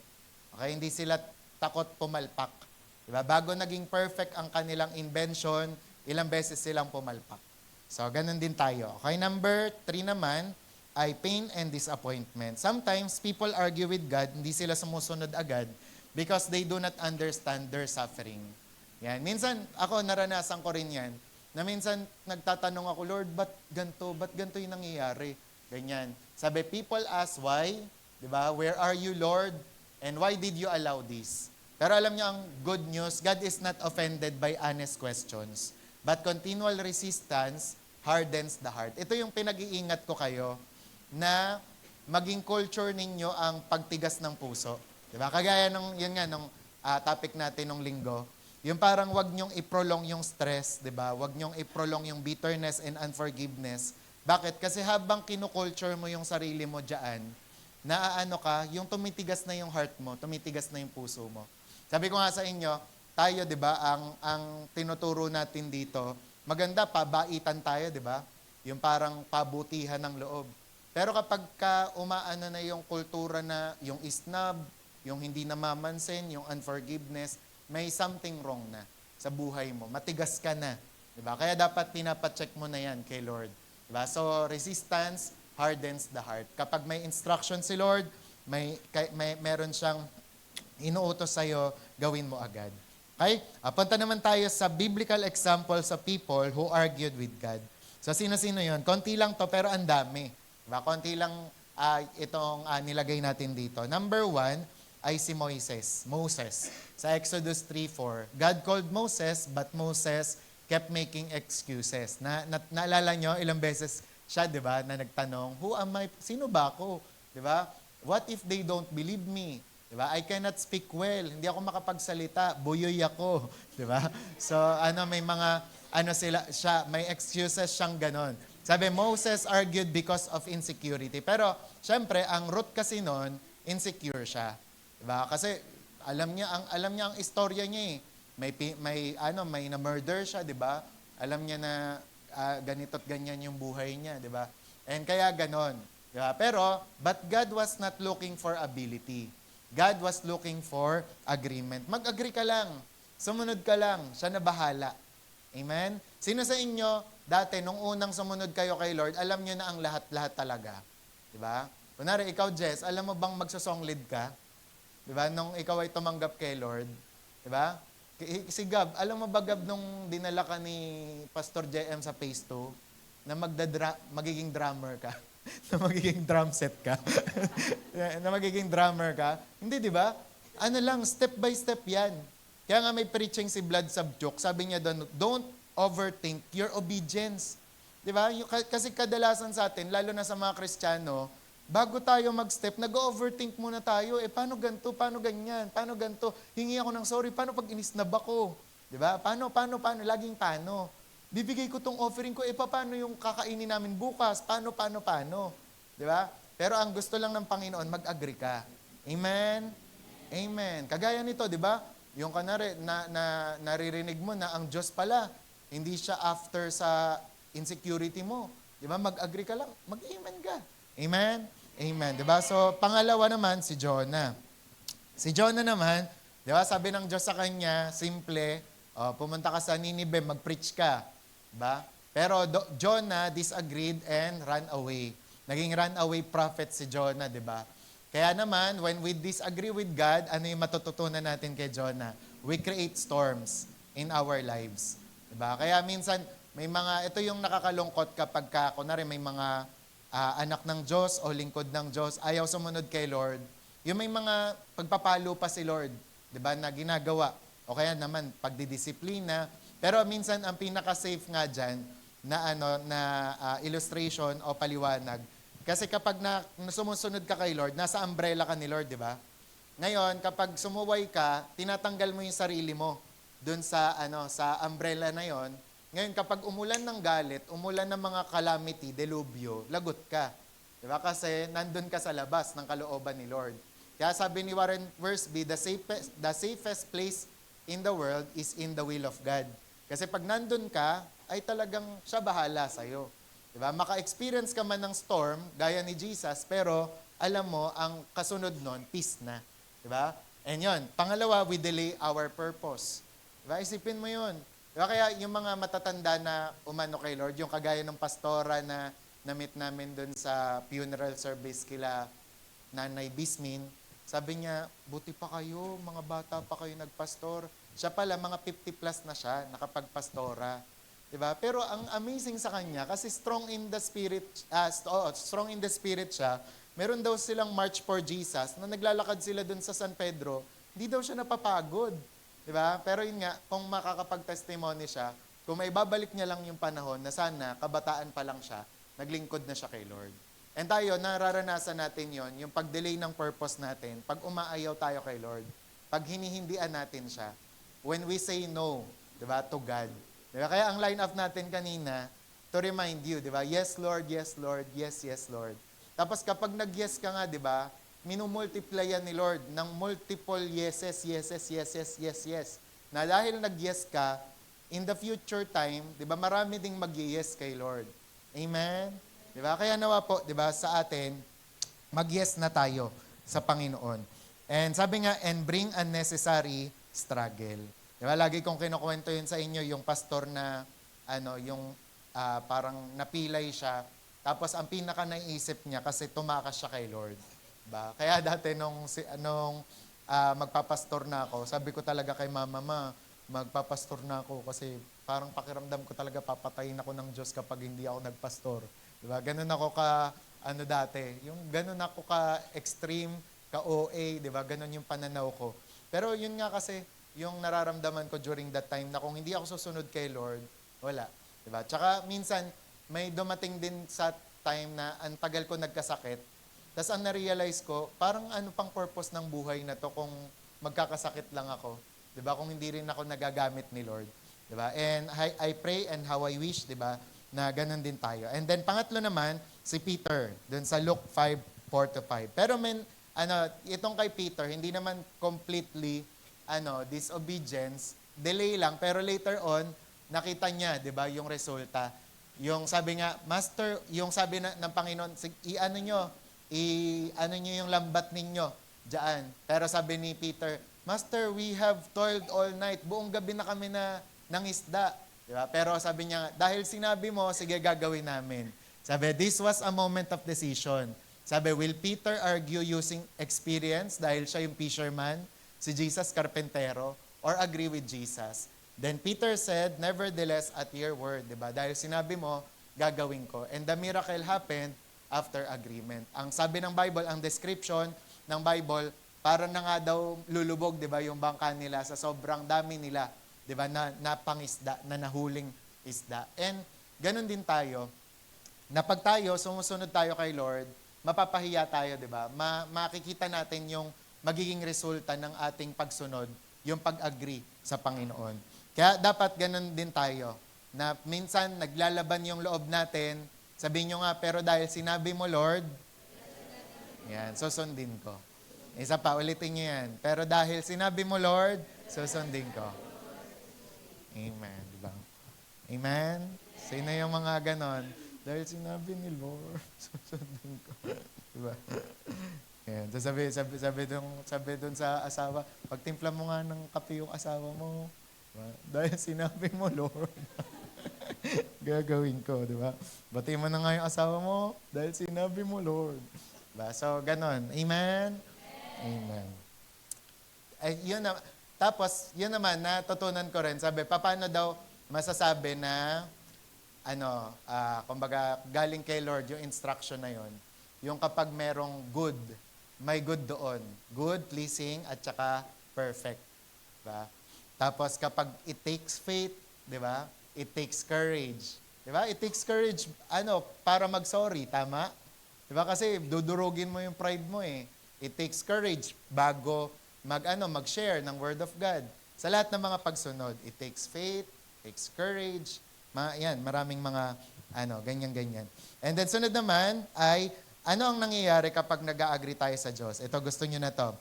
Okay, hindi sila takot pumalpak. 'Di ba? Bago naging perfect ang kanilang invention, ilang beses silang pumalpak. So, ganun din tayo. Okay, number 3 naman ay pain and disappointment. Sometimes people argue with God, hindi sila sumusunod agad because they do not understand their suffering. Yan. Minsan, ako naranasan ko rin yan, na minsan nagtatanong ako, Lord, ba't ganito yung nangyayari? Ganyan. Sabi, people ask why, di ba? Where are you, Lord? And why did you allow this? Pero alam niyo ang good news, God is not offended by honest questions, but continual resistance hardens the heart. Ito yung pinag-iingat ko kayo, na maging culture ninyo ang pagtigas ng puso. Di ba? Kagaya nung topic natin nung linggo, yung parang wag nyong i-prolong yung stress, di ba? Wag nyong i-prolong yung bitterness and unforgiveness. Bakit? Kasi habang kinukulture mo yung sarili mo dyan, yung tumitigas na yung heart mo, tumitigas na yung puso mo. Sabi ko nga sa inyo, tayo, di ba, ang tinuturo natin dito, maganda, pabaitan tayo, di ba? Yung parang pabutihan ng loob. Pero kapag umaano na yung kultura na, yung isnab, yung hindi namamansin, yung unforgiveness, may something wrong na sa buhay mo. Matigas ka na. Diba? Kaya dapat pinapacheck mo na yan kay Lord. Diba? So, resistance hardens the heart. Kapag may instruction si Lord, meron siyang inuutos sa'yo, gawin mo agad. Okay? Punta naman tayo sa biblical example sa people who argued with God. So, sino-sino yun? Konti lang to, pero ang dami. Diba? Konti lang itong nilagay natin dito. Number 1, ay si Moses. Sa Exodus 3:4. God called Moses, but Moses kept making excuses. Naalala nyo, ilang beses siya, di ba, na nagtanong, who am I? Sino ba ako? Di ba? What if they don't believe me? Di ba? I cannot speak well. Hindi ako makapagsalita. Buyoy ako. Di ba? So, may mga, may excuses siyang ganon. Sabi, Moses argued because of insecurity. Pero, syempre, ang root kasi nun, insecure siya. Diba? Kasi alam niya ang istorya niya eh. May na-murder siya, 'di ba? Alam niya na ganito't ganyan yung buhay niya, 'di ba? And kaya ganon, 'di ba? Pero but God was not looking for ability. God was looking for agreement. Mag-agree ka lang. Sumunod ka lang, siya na bahala. Amen. Sino sa inyo dati nung unang sumunod kayo kay Lord, alam niyo na ang lahat-lahat talaga, 'di ba? Kunwari ikaw, Jess, alam mo bang magsosong lead ka? Diba? Nung ikaw ay tumanggap kay Lord, diba? Si Gab, alam mo ba Gab nung dinala ka ni Pastor JM sa Phase 2, na magiging drummer ka? Na magiging drum set ka? Na magiging drummer ka? Hindi, diba? Step by step yan. Kaya nga may preaching si Vlad Sabchuk, sabi niya doon, don't overthink your obedience. Di ba? Kasi kadalasan sa atin, lalo na sa mga Kristiyano, bago tayo mag-step, nag-overthink muna tayo. Paano ganito? Paano ganyan? Paano ganito? Hingi ako ng sorry. Paano pag inisnab ako? Di ba? Paano? Laging paano? Bibigay ko tong offering ko. Paano yung kakainin namin bukas? Paano? Di ba? Pero ang gusto lang ng Panginoon, mag-agree ka. Amen? Amen. Kagaya nito, di ba? Yung kanari, naririnig mo na ang Diyos pala, hindi siya after sa insecurity mo. Di ba? Mag-agree ka lang. Mag-amen ka. Amen? Amen. Di ba? So, pangalawa naman, si Jonah. Si Jonah naman, di ba? Sabi ng Diyos sa kanya, simple, pumunta ka sa Nineveh, mag-preach ka. Di ba? Pero Jonah disagreed and ran away. Naging runaway prophet si Jonah, di ba? Kaya naman, when we disagree with God, ano yung matututunan natin kay Jonah? We create storms in our lives. Diba? Kaya minsan, ito yung nakakalungkot kapag kunwari may mga anak ng Diyos o lingkod ng Diyos, ayaw sumunod kay Lord. Yung may mga pagpapalo pa si Lord, diba, na ginagawa. O kaya naman, pagdidisiplina. Pero minsan, ang pinaka-safe nga dyan, na illustration o paliwanag, kasi kapag sumusunod ka kay Lord, nasa umbrella ka ni Lord, di ba? Ngayon, kapag sumuway ka, tinatanggal mo yung sarili mo dun sa umbrella na yon. Ngayon, kapag umulan ng galit, umulan ng mga calamity, delubyo, lagot ka. Di ba? Kasi nandun ka sa labas ng kalooban ni Lord. Kaya sabi ni Warren Wiersbe, the safest place in the world is in the will of God. Kasi pag nandun ka, ay talagang siya bahala sa'yo. Diba? Maka-experience ka man ng storm, gaya ni Jesus, pero alam mo, ang kasunod nun, peace na. Diba? And yun, pangalawa, we delay our purpose. Diba? Isipin mo yun. Diba? Kaya yung mga matatanda na umano kay Lord, yung kagaya ng pastora na na-meet namin dun sa funeral service kila Nanay Bismin, sabi niya, buti pa kayo, mga bata pa kayo nagpastor. Siya pala, mga 50 plus na siya, nakapagpastora. Diba? Pero ang amazing sa kanya, kasi strong in the spirit siya, meron daw silang March for Jesus, na naglalakad sila dun sa San Pedro, hindi daw siya napapagod. Diba? Pero yun nga, kung makakapag-testimony siya, kung may babalik niya lang yung panahon na sana, kabataan pa lang siya, naglingkod na siya kay Lord. And tayo, nararanasan natin yon, yung pag-delay ng purpose natin, pag umaayaw tayo kay Lord, pag hinihindian natin siya, when we say no, diba, to God. Diba? Kaya ang line-up natin kanina, to remind you, diba? Yes, Lord, yes, Lord, yes, yes, Lord. Tapos kapag nag-yes ka nga, diba, minumultiplyan ni Lord ng multiple yeses, yeses, yeses, yes, yes. Na dahil nag-yes ka, in the future time, diba, marami ding mag-yes kay Lord. Amen? Diba? Kaya nawa po, diba, sa atin, mag-yes na tayo sa Panginoon. And sabi nga, and bring unnecessary struggle. Diba? Lagi kong kinukwento yun sa inyo, yung pastor na, parang napilay siya, tapos ang pinaka naisip niya kasi tumakas siya kay Lord. Diba? Kaya dati nung magpapastor na ako, sabi ko talaga kay mama, magpapastor na ako kasi parang pakiramdam ko talaga papatayin ako ng Diyos kapag hindi ako nagpastor. Diba? Ganun ako dati. Yung ganun ako ka-extreme, ka-OA, diba? Ganun yung pananaw ko. Pero yun nga kasi, yung nararamdaman ko during that time na kung hindi ako susunod kay Lord, wala. Diba? Tsaka minsan, may dumating din sa time na ang tagal ko nagkasakit, tapos ang na-realize ko, parang ano pang purpose ng buhay na to kung magkakasakit lang ako. Diba? Kung hindi rin ako nagagamit ni Lord. Diba? And I pray and how I wish, diba, na ganun din tayo. And then pangatlo naman, si Peter, dun sa Luke 5:4-5. Pero itong kay Peter, hindi naman completely disobedience, delay lang, pero later on, nakita niya, di ba, yung resulta. Yung sabi nga, Master, yung sabi ng Panginoon, i-ano nyo yung lambat ninyo, dyan. Pero sabi ni Peter, Master, we have toiled all night, buong gabi na kami ng isda. Di ba? Pero sabi niya, dahil sinabi mo, sige, gagawin namin. Sabi, this was a moment of decision. Sabi, will Peter argue using experience dahil siya yung fisherman? Si Jesus karpentero, or agree with Jesus. Then Peter said, nevertheless at your word, diba? Dahil sinabi mo, gagawin ko. And the miracle happened after agreement. Ang sabi ng Bible, ang description ng Bible, para na nga daw lulubog, 'di ba, yung bangka nila sa sobrang dami nila, 'di ba, na pangisda, na nahuling isda. And ganun din tayo, na pag tayo sumusunod tayo kay Lord, mapapahiya tayo, 'di ba? Makikita natin yung magiging resulta ng ating pagsunod, yung pag-agree sa Panginoon. Kaya dapat ganun din tayo, na minsan naglalaban yung loob natin, sabihin nyo nga, pero dahil sinabi mo, Lord, yan, susundin ko. Isa pa, ulitin nyo yan. Pero dahil sinabi mo, Lord, susundin ko. Amen. Diba? Amen? Sino yung mga ganon? Dahil sinabi ni Lord, susundin ko. Diba? Yan. So sabi dun sa asawa, pagtimpla mo nga ng kape yung asawa mo. Diba? Dahil sinabi mo, Lord, gagawin ko, di ba? Bati mo na nga yung asawa mo dahil sinabi mo, Lord. Diba? So, ganon. Amen? Amen. Ay, tapos, yun naman, natutunan ko rin, sabi, paano daw masasabi na, kumbaga, galing kay Lord, yung instruction na yun, yung kapag merong good, may good doon. Good, pleasing, at saka perfect. Diba? Tapos, kapag it takes faith, di ba? It takes courage. Di ba? It takes courage, para mag-sorry, tama? Di ba? Kasi dudurugin mo yung pride mo eh. It takes courage bago mag-share ng Word of God. Sa lahat ng mga pagsunod, it takes faith, takes courage, maraming mga, ganyan-ganyan. And then, sunod naman ay, ano ang nangyayari kapag nag-agree tayo sa Diyos? Ito, gusto nyo na to.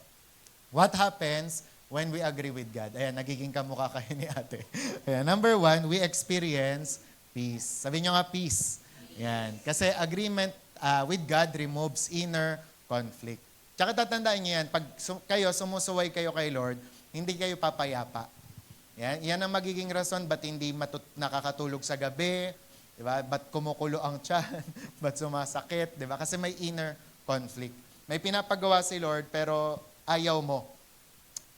What happens when we agree with God? Ayan, nagiging kamukha kayo ni ate. Ayan, number 1, we experience peace. Sabi nyo nga, peace. Ayan. Kasi agreement with God removes inner conflict. Tsaka tatandaan nyo yan, pag kayo, sumusuway kayo kay Lord, hindi kayo papayapa. Yan ang magiging rason ba't hindi nakakatulog sa gabi, diba? Ba't kumukulo ang tiyan, ba't sumasakit, diba? Kasi may inner conflict. May pinapagawa si Lord, pero ayaw mo.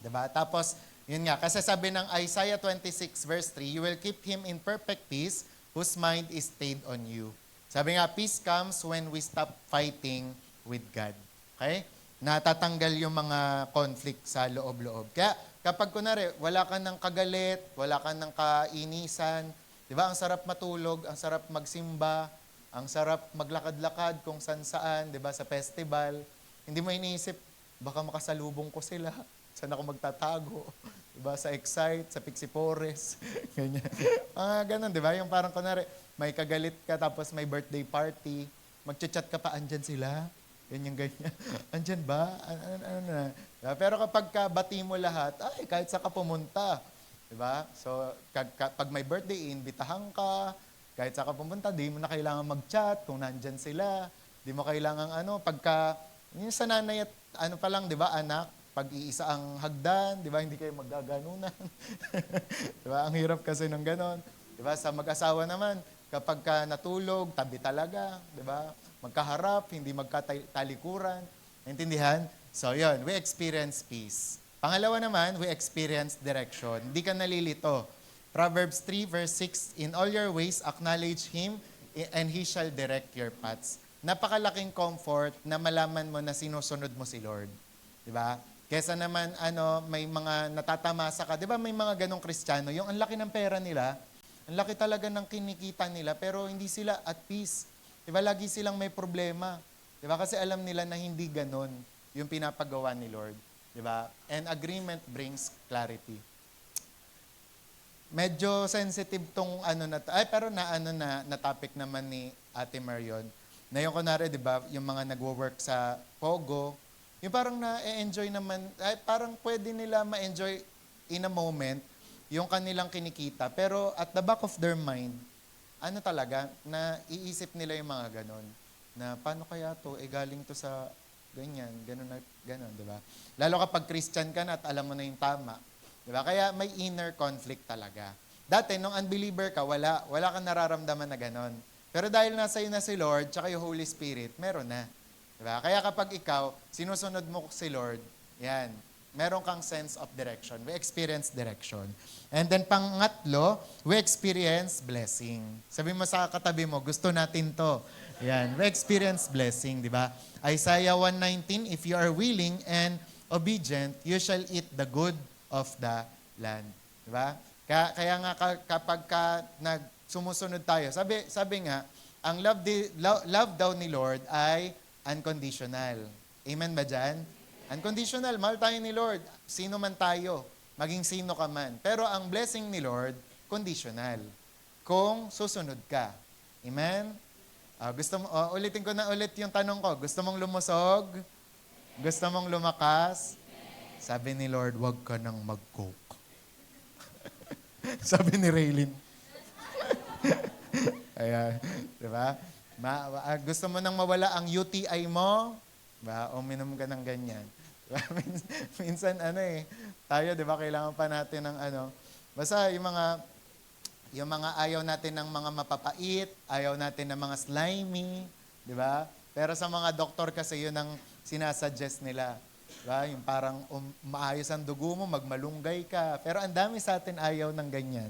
Diba? Tapos, yun nga, kasi sabi ng Isaiah 26 verse 3, you will keep him in perfect peace whose mind is stayed on you. Sabi nga, peace comes when we stop fighting with God. Okay? Natatanggal yung mga conflict sa loob-loob. Kaya kapag kunwari, wala ka ng kagalit, wala ka ng kainisan, di ba? Ang sarap matulog, ang sarap magsimba, ang sarap maglakad-lakad kung saan-saan, di ba? Sa festival. Hindi mo iniisip, baka makasalubong ko sila. Saan ako magtatago? Diba? Sa Excite, sa Pixipores. Ganyan. Ganun, di ba? Yung parang kunwari, may kagalit ka tapos may birthday party, magchat-chat ka pa, andyan sila. Ganyan. Andyan ba? Ano na? Diba? Pero kapag bati mo lahat, ay, kahit saan ka pumunta. Diba? So, pag may birthday, imbitahan ka. Kahit saan ka pumunta, di mo na kailangan mag-chat kung nandyan sila. Di mo kailangan pagka, yun sa nanay at pa lang, di ba, anak, pag-iisa ang hagdan, di ba, hindi kayo maggaganunan. Di ba, ang hirap kasi ng ganon. Di ba, sa mag-asawa naman, kapag ka natulog, tabi talaga, di ba, magkaharap, hindi magkatalikuran. Naintindihan? So, yun, we experience peace. Pangalawa naman, we experience direction. Hindi ka nalilito. Proverbs 3 verse 6, in all your ways, acknowledge Him, and He shall direct your paths. Napakalaking comfort na malaman mo na sinusunod mo si Lord. Diba? Kesa naman, may mga natatamasa ka. Diba may mga ganong Kristiyano, yung ang laki ng pera nila, ang laki talaga ng kinikita nila, pero hindi sila at peace. Diba? Lagi silang may problema. Diba? Kasi alam nila na hindi ganon yung pinapagawa ni Lord. Diba? And agreement brings clarity. Medyo sensitive tong pero na topic naman ni Ate Marion. Na yung kunwari, di ba, yung mga nagwo-work sa Pogo, yung parang na-enjoy naman, parang pwede nila ma-enjoy in a moment yung kanilang kinikita. Pero at the back of their mind, talaga, na iisip nila yung mga ganon. Na paano kaya to, galing to sa ganyan, ganon, di ba? Lalo kapag Christian ka na at alam mo na yung tama. Di ba? Kaya may inner conflict talaga. Dati, nung unbeliever ka, wala kang nararamdaman na ganon. Pero dahil nasa iyo na si Lord, tsaka yung Holy Spirit, meron na. Diba? Kaya kapag ikaw, sinusunod mo si Lord, yan, meron kang sense of direction. We experience direction. And then pangatlo, we experience blessing. Sabi mo sa katabi mo, gusto natin to. Yan, we experience blessing, di ba? Isaiah 1:19, if you are willing and obedient, you shall eat the good of the land. Diba? Kaya nga kapag sumusunod tayo, sabi nga, ang love daw ni Lord ay unconditional. Amen ba dyan? Unconditional, mahal tayo ni Lord. Sino man tayo, maging sino ka man. Pero ang blessing ni Lord, conditional. Kung susunod ka. Amen? Ulitin ko na ulit yung tanong ko. Gusto mong lumusog? Gusto mong lumakas? Sabi ni Lord, wag ka nang mag-coke. Sabi ni Raylin. Ayan, di ba? Gusto mo nang mawala ang UTI mo? Diba? O minom ka ng ganyan. Diba? Minsan, tayo, di ba, kailangan pa natin ng basta yung mga ayaw natin ng mga mapapait, ayaw natin ng mga slimy, di ba? Pero sa mga doktor kasi yun ang sinasuggest nila. Diba? Yung parang maayos ang dugo mo, magmalunggay ka. Pero ang dami sa atin ayaw ng ganyan.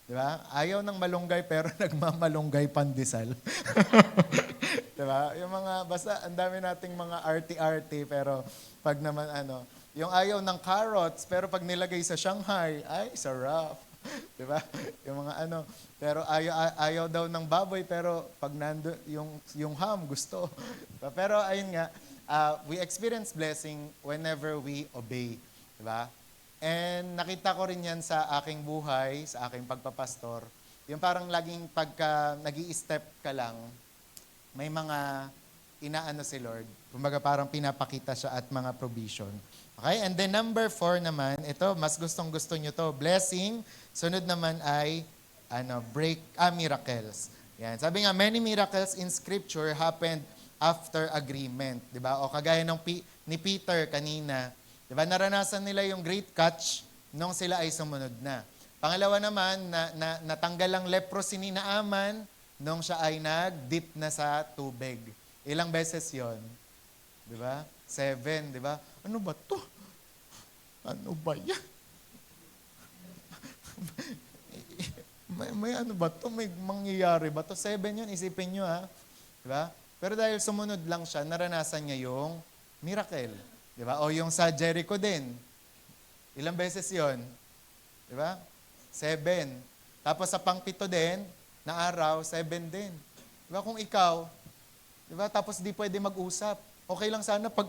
Diba? Ayaw ng malunggay pero nagmamalunggay pandesal. Diba? Yung basta ang dami nating mga arty-arty pero pag naman yung ayaw ng carrots pero pag nilagay sa Shanghai, ay sarap. Diba? Yung mga pero ayaw daw ng baboy pero pag yung ham gusto. Diba? Pero ayun nga, we experience blessing whenever we obey. Diba? And nakita ko rin yan sa aking buhay, sa aking pagpapastor. Yung parang laging pagka nag-i-step ka lang, may mga inaano si Lord. Kumbaga parang pinapakita siya at mga provision. Okay? And then number 4 naman, ito, mas gustong-gusto nyo to, blessing. Sunod naman ay miracles. Yan. Sabi nga, many miracles in Scripture happened after agreement. Diba? O kagaya ni Peter kanina, diba? Naranasan nila yung great catch nung sila ay sumunod na. Pangalawa naman, natanggal ang leprosy ni Naaman nung siya ay nag-dip na sa tubig. Ilang beses yon? Diba? 7, diba? Ano ba to? Ano ba yan? may ano ba to? May mangyayari ba to? 7 yun, isipin nyo ha. Diba? Pero dahil sumunod lang siya, naranasan niya yung miracle. Diba? O yung sa Jericho din. Ilang beses yon? Diba? 7. Tapos sa pang-7 din, na araw, 7 din. Diba? Kung ikaw, diba? Tapos di pwede mag-usap. Okay lang sana pag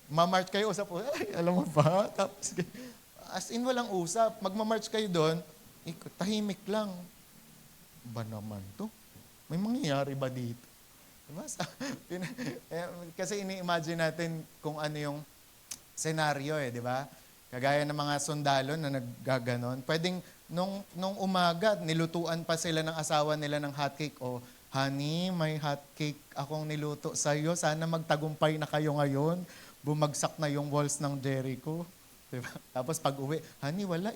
mamarch kayo, usap, ay, alam mo ba? Tapos, as in walang usap. Magmamarch kayo doon, tahimik lang. Ba naman to? May mangyayari ba dito? Diba? Kasi ini-imagine natin kung ano yung senaryo di ba? Kagaya ng mga sundalo na naggaganon. Pwedeng nung umaga, nilutuan pa sila ng asawa nila ng hotcake. Honey, may hotcake akong niluto sa'yo. Sana magtagumpay na kayo ngayon. Bumagsak na yung walls ng Jericho. Diba? Tapos pag uwi, honey, wala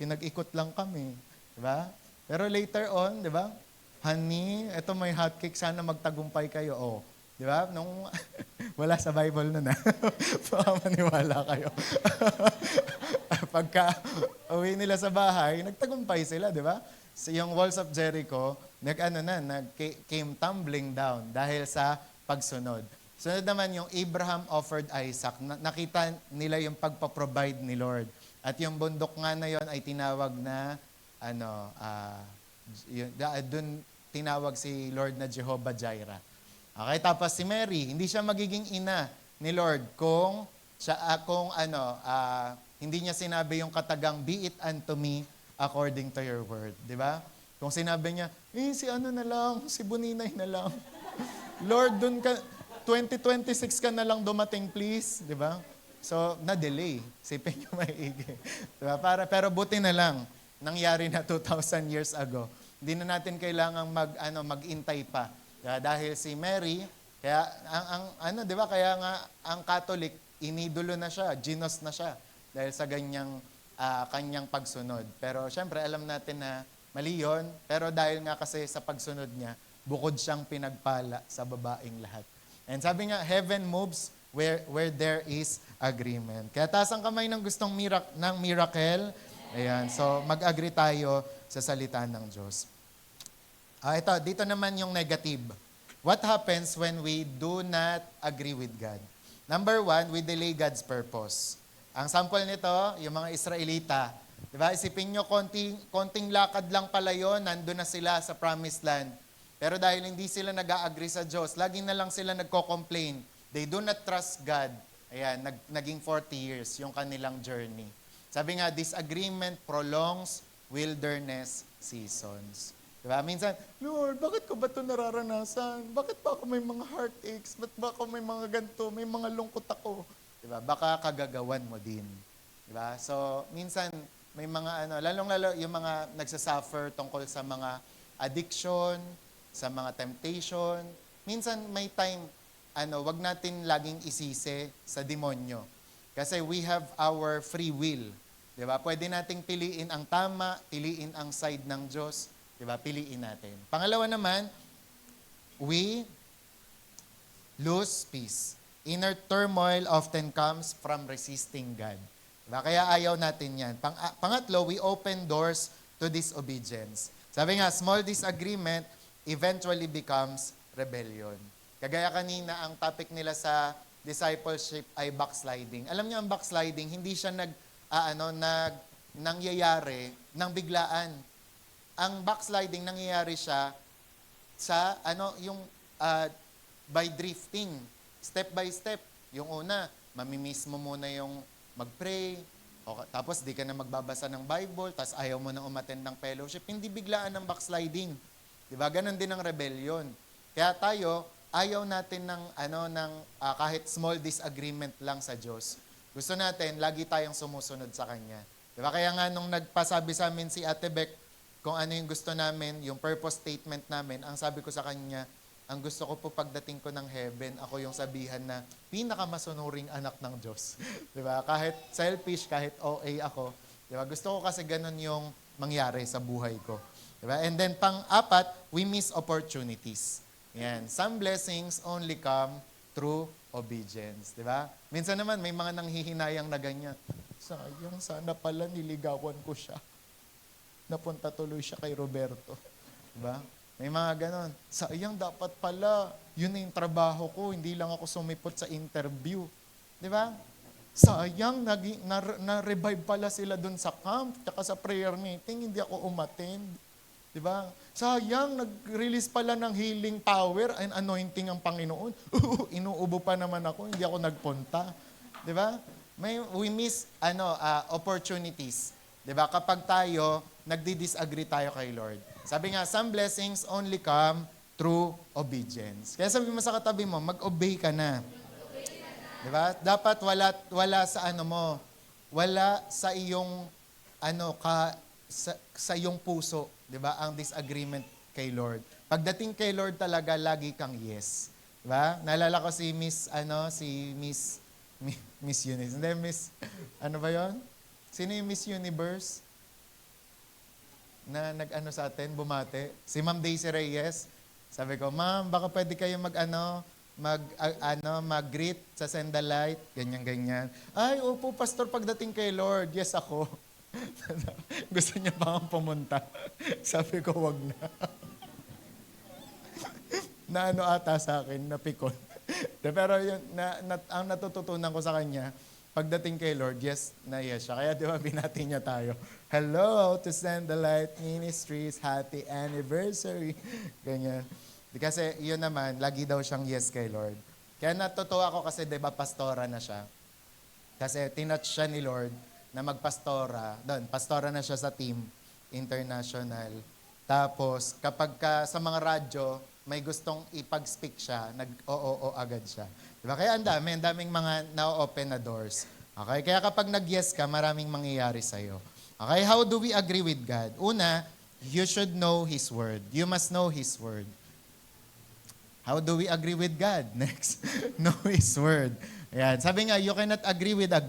pinag-ikot lang kami. Diba? Pero later on, diba? Honey, eto may hotcake, sana magtagumpay kayo. Di ba? Nung wala sa Bible nun baka maniwala kayo. Pagka uwi nila sa bahay, nagtagumpay sila, di ba? So, yung walls of Jericho, came tumbling down dahil sa pagsunod. Sunod naman yung Abraham offered Isaac. Nakita nila yung pagpaprovide ni Lord. At yung bundok nga na yon ay tinawag na doon tinawag si Lord na Jehovah Jireh. Okay, tapos si Mary, hindi siya magiging ina ni Lord kung hindi niya sinabi yung katagang, be it unto me according to your word. Di ba? Kung sinabi niya, si Buninay na lang. Lord, 2026 ka na lang dumating, please. Di ba? So, na-delay. Sipin niyo maigi. Diba? Pero buti na lang, nangyari na 2,000 years ago. Hindi na natin kailangang mag-intay pa. Dahil si Mary, kaya di ba? Kaya nga ang Catholic inidolo na siya, ginos na siya dahil sa kanyang pagsunod. Pero syempre alam natin na mali yun, pero dahil nga kasi sa pagsunod niya, bukod siyang pinagpala sa babaeng lahat. And sabi nga, heaven moves where there is agreement. Kaya taas ang kamay ng gustong ng miracle. Ayan, so mag-agree tayo sa salita ng Diyos. Dito naman yung negative. What happens when we do not agree with God? Number one, we delay God's purpose. Ang sample nito, yung mga Israelita. Diba? Isipin nyo, konting lakad lang pala yun, nandun na sila sa promised land. Pero dahil hindi sila nag-a-agree sa Diyos, lagi na lang sila nagko-complain. They do not trust God. Ayan, naging 40 years yung kanilang journey. Sabi nga, disagreement prolongs wilderness seasons. Diba? Minsan, Lord, bakit ko ba ito nararanasan? Bakit ba ako may mga heartaches? Ba't ba ako may mga ganito? May mga lungkot ako? Diba? Baka kagagawan mo din. Diba? So, minsan, may mga lalong-lalo yung mga nagsasuffer tungkol sa mga addiction, sa mga temptation. Minsan may time, wag natin laging isisi sa demonyo. Kasi we have our free will. Diba? Pwede nating piliin ang tama, piliin ang side ng Diyos. Diba? Piliin natin. Pangalawa naman, we lose peace. Inner turmoil often comes from resisting God. Diba? Kaya ayaw natin yan. Pangatlo, we open doors to disobedience. Sabi nga, small disagreement eventually becomes rebellion. Kagaya kanina, ang topic nila sa discipleship ay backsliding. Alam niyo, ang backsliding, hindi siya nangyayari ng biglaan. Ang backsliding, nangyayari siya sa, by drifting. Step by step. Yung una, mamimiss mo muna yung mag-pray, tapos di ka na magbabasa ng Bible, tapos ayaw mo na umattend ng fellowship. Hindi biglaan ng backsliding. Diba? Ganon din ang rebellion. Kaya tayo, ayaw natin ng kahit small disagreement lang sa Diyos. Gusto natin, lagi tayong sumusunod sa Kanya. Diba? Kaya nga nung nagpasabi sa amin si Ate Beck, kung ano yung gusto namin, yung purpose statement namin, ang sabi ko sa kanya, ang gusto ko po pagdating ko ng heaven, ako yung sabihan na pinakamasunuring anak ng Diyos. Diba? Kahit selfish, kahit OA ako. Diba? Gusto ko kasi ganun yung mangyari sa buhay ko. Diba? And then pang-apat, we miss opportunities. Yan. Some blessings only come through obedience. Diba? Minsan naman, may mga nanghihinayang na ganyan. Sayang, sana pala niligawan ko siya. Napunta tuloy siya kay Roberto. Diba? May mga ganon. Sayang, dapat pala, yun na yung trabaho ko, hindi lang ako sumipot sa interview. Diba? Sayang, na-revive pala sila dun sa camp, tsaka sa prayer meeting, hindi ako umattend. Diba? Sayang, nag-release pala ng healing power and anointing ang Panginoon. Inuubo pa naman ako, hindi ako nagpunta. Diba? We miss opportunities. Diba? Kapag tayo, nagdi-disagree tayo kay Lord. Sabi nga, some blessings only come through obedience. Kaya sabi mo sa katabi mo, mag-obey ka na. Diba? Dapat wala sa wala sa iyong sa iyong puso, 'di ba? Ang disagreement kay Lord. Pagdating kay Lord talaga lagi kang yes. 'Di ba? Naalala ko si Miss Eunice. Hindi, ano ba 'yon? Sino yung Miss Universe? Na sa atin, bumate. Si Ma'am Daisy Reyes. Sabi ko, Ma'am, baka pwede kayo mag-greet sa Send the Light, ganyan. Ay, opo, pastor, pagdating kay Lord, yes ako. Gusto niya pa pumunta. Sabi ko, wag na. Ata sa akin, napikon. Pero yun, ang natututunan ko sa kanya, pagdating kay Lord, yes na yes siya. Kaya di ba binati niya tayo. Hello to Send the Light Ministries. Happy anniversary. Ganyan. Kasi yun naman, lagi daw siyang yes kay Lord. Kaya natutuwa ako kasi di ba pastora na siya. Kasi tinouch siya ni Lord na magpastora. Doon, pastora na siya sa team international. Tapos, kapag sa mga radyo, may gustong ipag-speak siya, nag-oo agad siya. Diba? Kaya ang daming mga na-open na doors. Okay? Kaya kapag nag-yes ka, maraming mangyayari sa'yo. Okay? How do we agree with God? Una, you should know His Word. You must know His Word. How do we agree with God? Next, know His Word. Ayan. Sabi nga, you cannot agree with a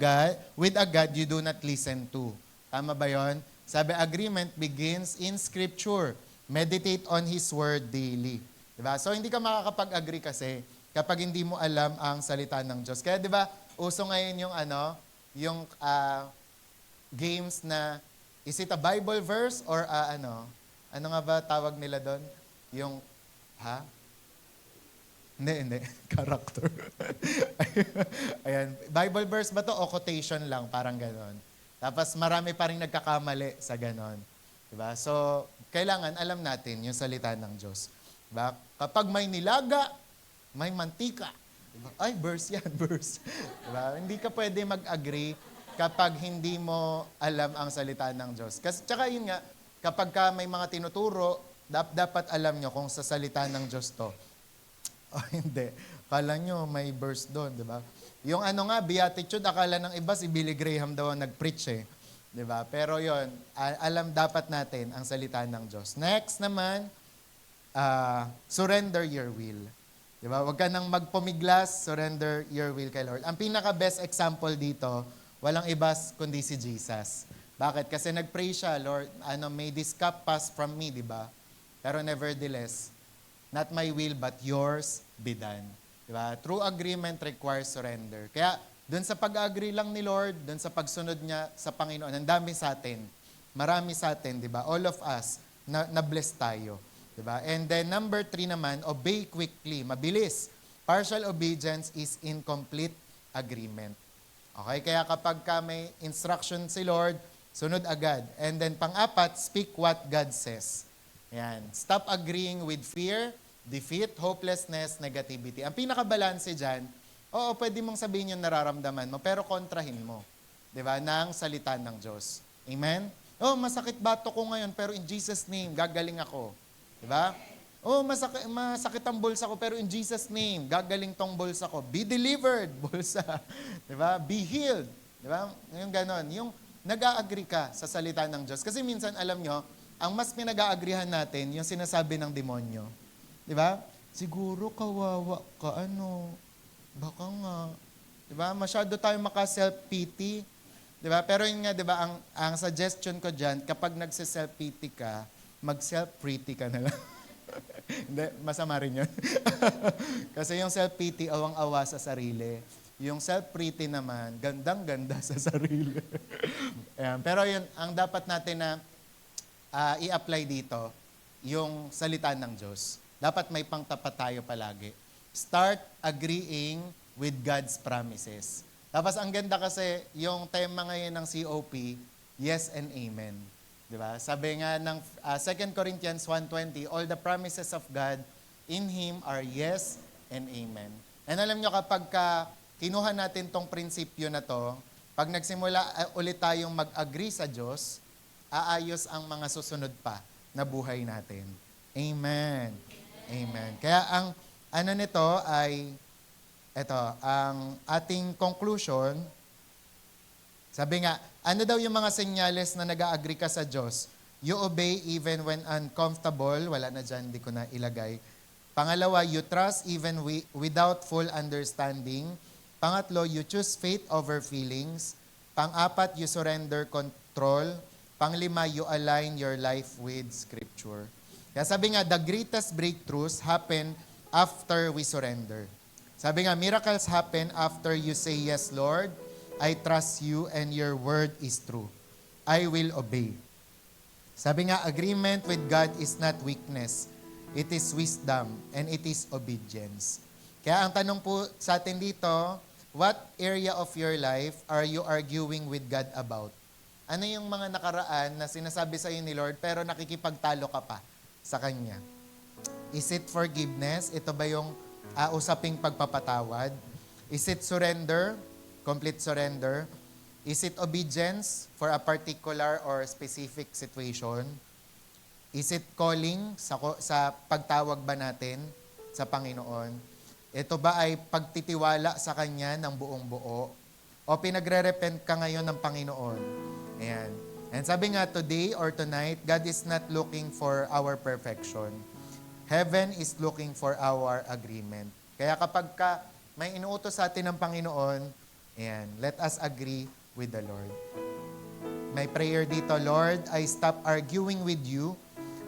God you do not listen to. Tama ba yon? Sabi, agreement begins in Scripture. Meditate on His Word daily. Diba? So, hindi ka makakapag-agree kasi kapag hindi mo alam ang salita ng Diyos. Kaya 'di ba, uso ngayon yung games na is it a Bible verse or ano nga ba tawag nila doon? Yung Hindi. Character. Ayan. Bible verse ba to o quotation lang? Parang ganon. Tapos marami pa rin nagkakamali sa ganon. Diba? So, kailangan alam natin yung salita ng Diyos. Diba? Kapag may nilaga, may mantika. Diba? Ay, verse yan, verse. Diba? Hindi ka pwede mag-agree kapag hindi mo alam ang salita ng Diyos. Kasi, tsaka yun nga, kapag ka may mga tinuturo, dapat alam nyo kung sa salita ng Diyos to. O hindi. Akala nyo may verse doon, di ba? Yung Beatitude, akala ng iba si Billy Graham daw ang nag-preach eh. Di ba? Pero yon, alam dapat natin ang salita ng Diyos. Next naman, surrender your will. Di ba? Huwag ka nang magpumiglas, surrender your will kay Lord. Ang pinaka-best example dito, walang iba kundi si Jesus. Bakit? Kasi nag-pray siya, Lord, may this cup pass from me, di ba? Pero nevertheless, not my will, but yours be done. Diba? True agreement requires surrender. Kaya, dun sa pag-agree lang ni Lord, dun sa pagsunod niya sa Panginoon, ang dami sa atin. Marami sa atin, diba? All of us, na-bless tayo. Diba? And then, number 3 naman, obey quickly. Mabilis. Partial obedience is incomplete agreement. Okay? Kaya kapag may instruction si Lord, sunod agad. And then, pang-apat, speak what God says. Yan. Stop agreeing with fear, defeat, hopelessness, negativity. Ang pinakabalanse dyan, oo, pwede mong sabihin yung nararamdaman mo, pero kontrahin mo. Diba? Nang salita ng Diyos. Amen? Oh, masakit bato ko ngayon, pero in Jesus' name, gagaling ako. Diba? Oh, masakit ang bulsa ko, pero in Jesus' name, gagaling tong bulsa ko. Be delivered, bulsa. Diba? Be healed. Diba? Yung ganon. Yung nag-a-agree ka sa salita ng Diyos. Kasi minsan, alam nyo, ang mas pinag-a-agreehan natin, yung sinasabi ng demonyo. Di ba? Siguro kawawa ka, baka nga. Di ba? Masyado tayo maka-self-pity. Di ba? Pero yun nga, di ba, ang suggestion ko dyan, kapag nagse-self-pity ka, mag-self-pretty ka na lang. Hindi, masama rin yun. Kasi yung self-pity, awang-awa sa sarili. Yung self-pretty naman, gandang-ganda sa sarili. Ayan. Pero yun, ang dapat natin na i-apply dito, yung salita ng Diyos. Dapat may pangtapat tayo palagi. Start agreeing with God's promises. Tapos ang ganda kasi, yung tema ngayon ng COP, yes and amen. Diba? Sabi nga ng 2 Corinthians 1:20, all the promises of God in Him are yes and amen. And alam nyo, kapag kinuha natin tong prinsipyo na to, pag nagsimula ulit tayong mag-agree sa Diyos, aayos ang mga susunod pa na buhay natin. Amen. Amen. Kaya ang nito ay, ang ating conclusion, sabi nga, ano daw yung mga senyales na nag-a-agree ka sa Diyos? You obey even when uncomfortable. Wala na dyan, hindi ko na ilagay. Pangalawa, you trust even without full understanding. Pangatlo, you choose faith over feelings. Pang-apat, you surrender control. Panglima, you align your life with Scripture. Kaya sabi nga, the greatest breakthroughs happen after we surrender. Sabi nga, miracles happen after you say, yes, Lord, I trust you and your word is true. I will obey. Sabi nga, agreement with God is not weakness. It is wisdom and it is obedience. Kaya ang tanong po sa atin dito, what area of your life are you arguing with God about? Ano yung mga nakaraan na sinasabi sa iyo ni Lord pero nakikipagtalo ka pa sa Kanya? Is it forgiveness? Ito ba yung usaping pagpapatawad? Is it surrender? Complete surrender? Is it obedience for a particular or specific situation? Is it calling sa pagtawag ba natin sa Panginoon? Ito ba ay pagtitiwala sa Kanya ng buong buo? O pinagre-repent ka ngayon ng Panginoon? Ayan. And sabi nga, today or tonight, God is not looking for our perfection. Heaven is looking for our agreement. Kaya kapag may inuutos sa atin ng Panginoon, ayan, let us agree with the Lord. May prayer dito, Lord, I stop arguing with you.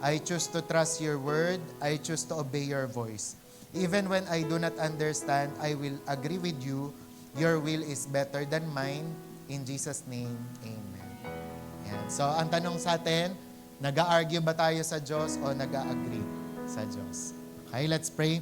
I choose to trust your word. I choose to obey your voice. Even when I do not understand, I will agree with you. Your will is better than mine. In Jesus' name, amen. Yan. So, ang tanong sa atin, nag-a-argue ba tayo sa Diyos o nag-a-agree sa Diyos? Okay, let's pray.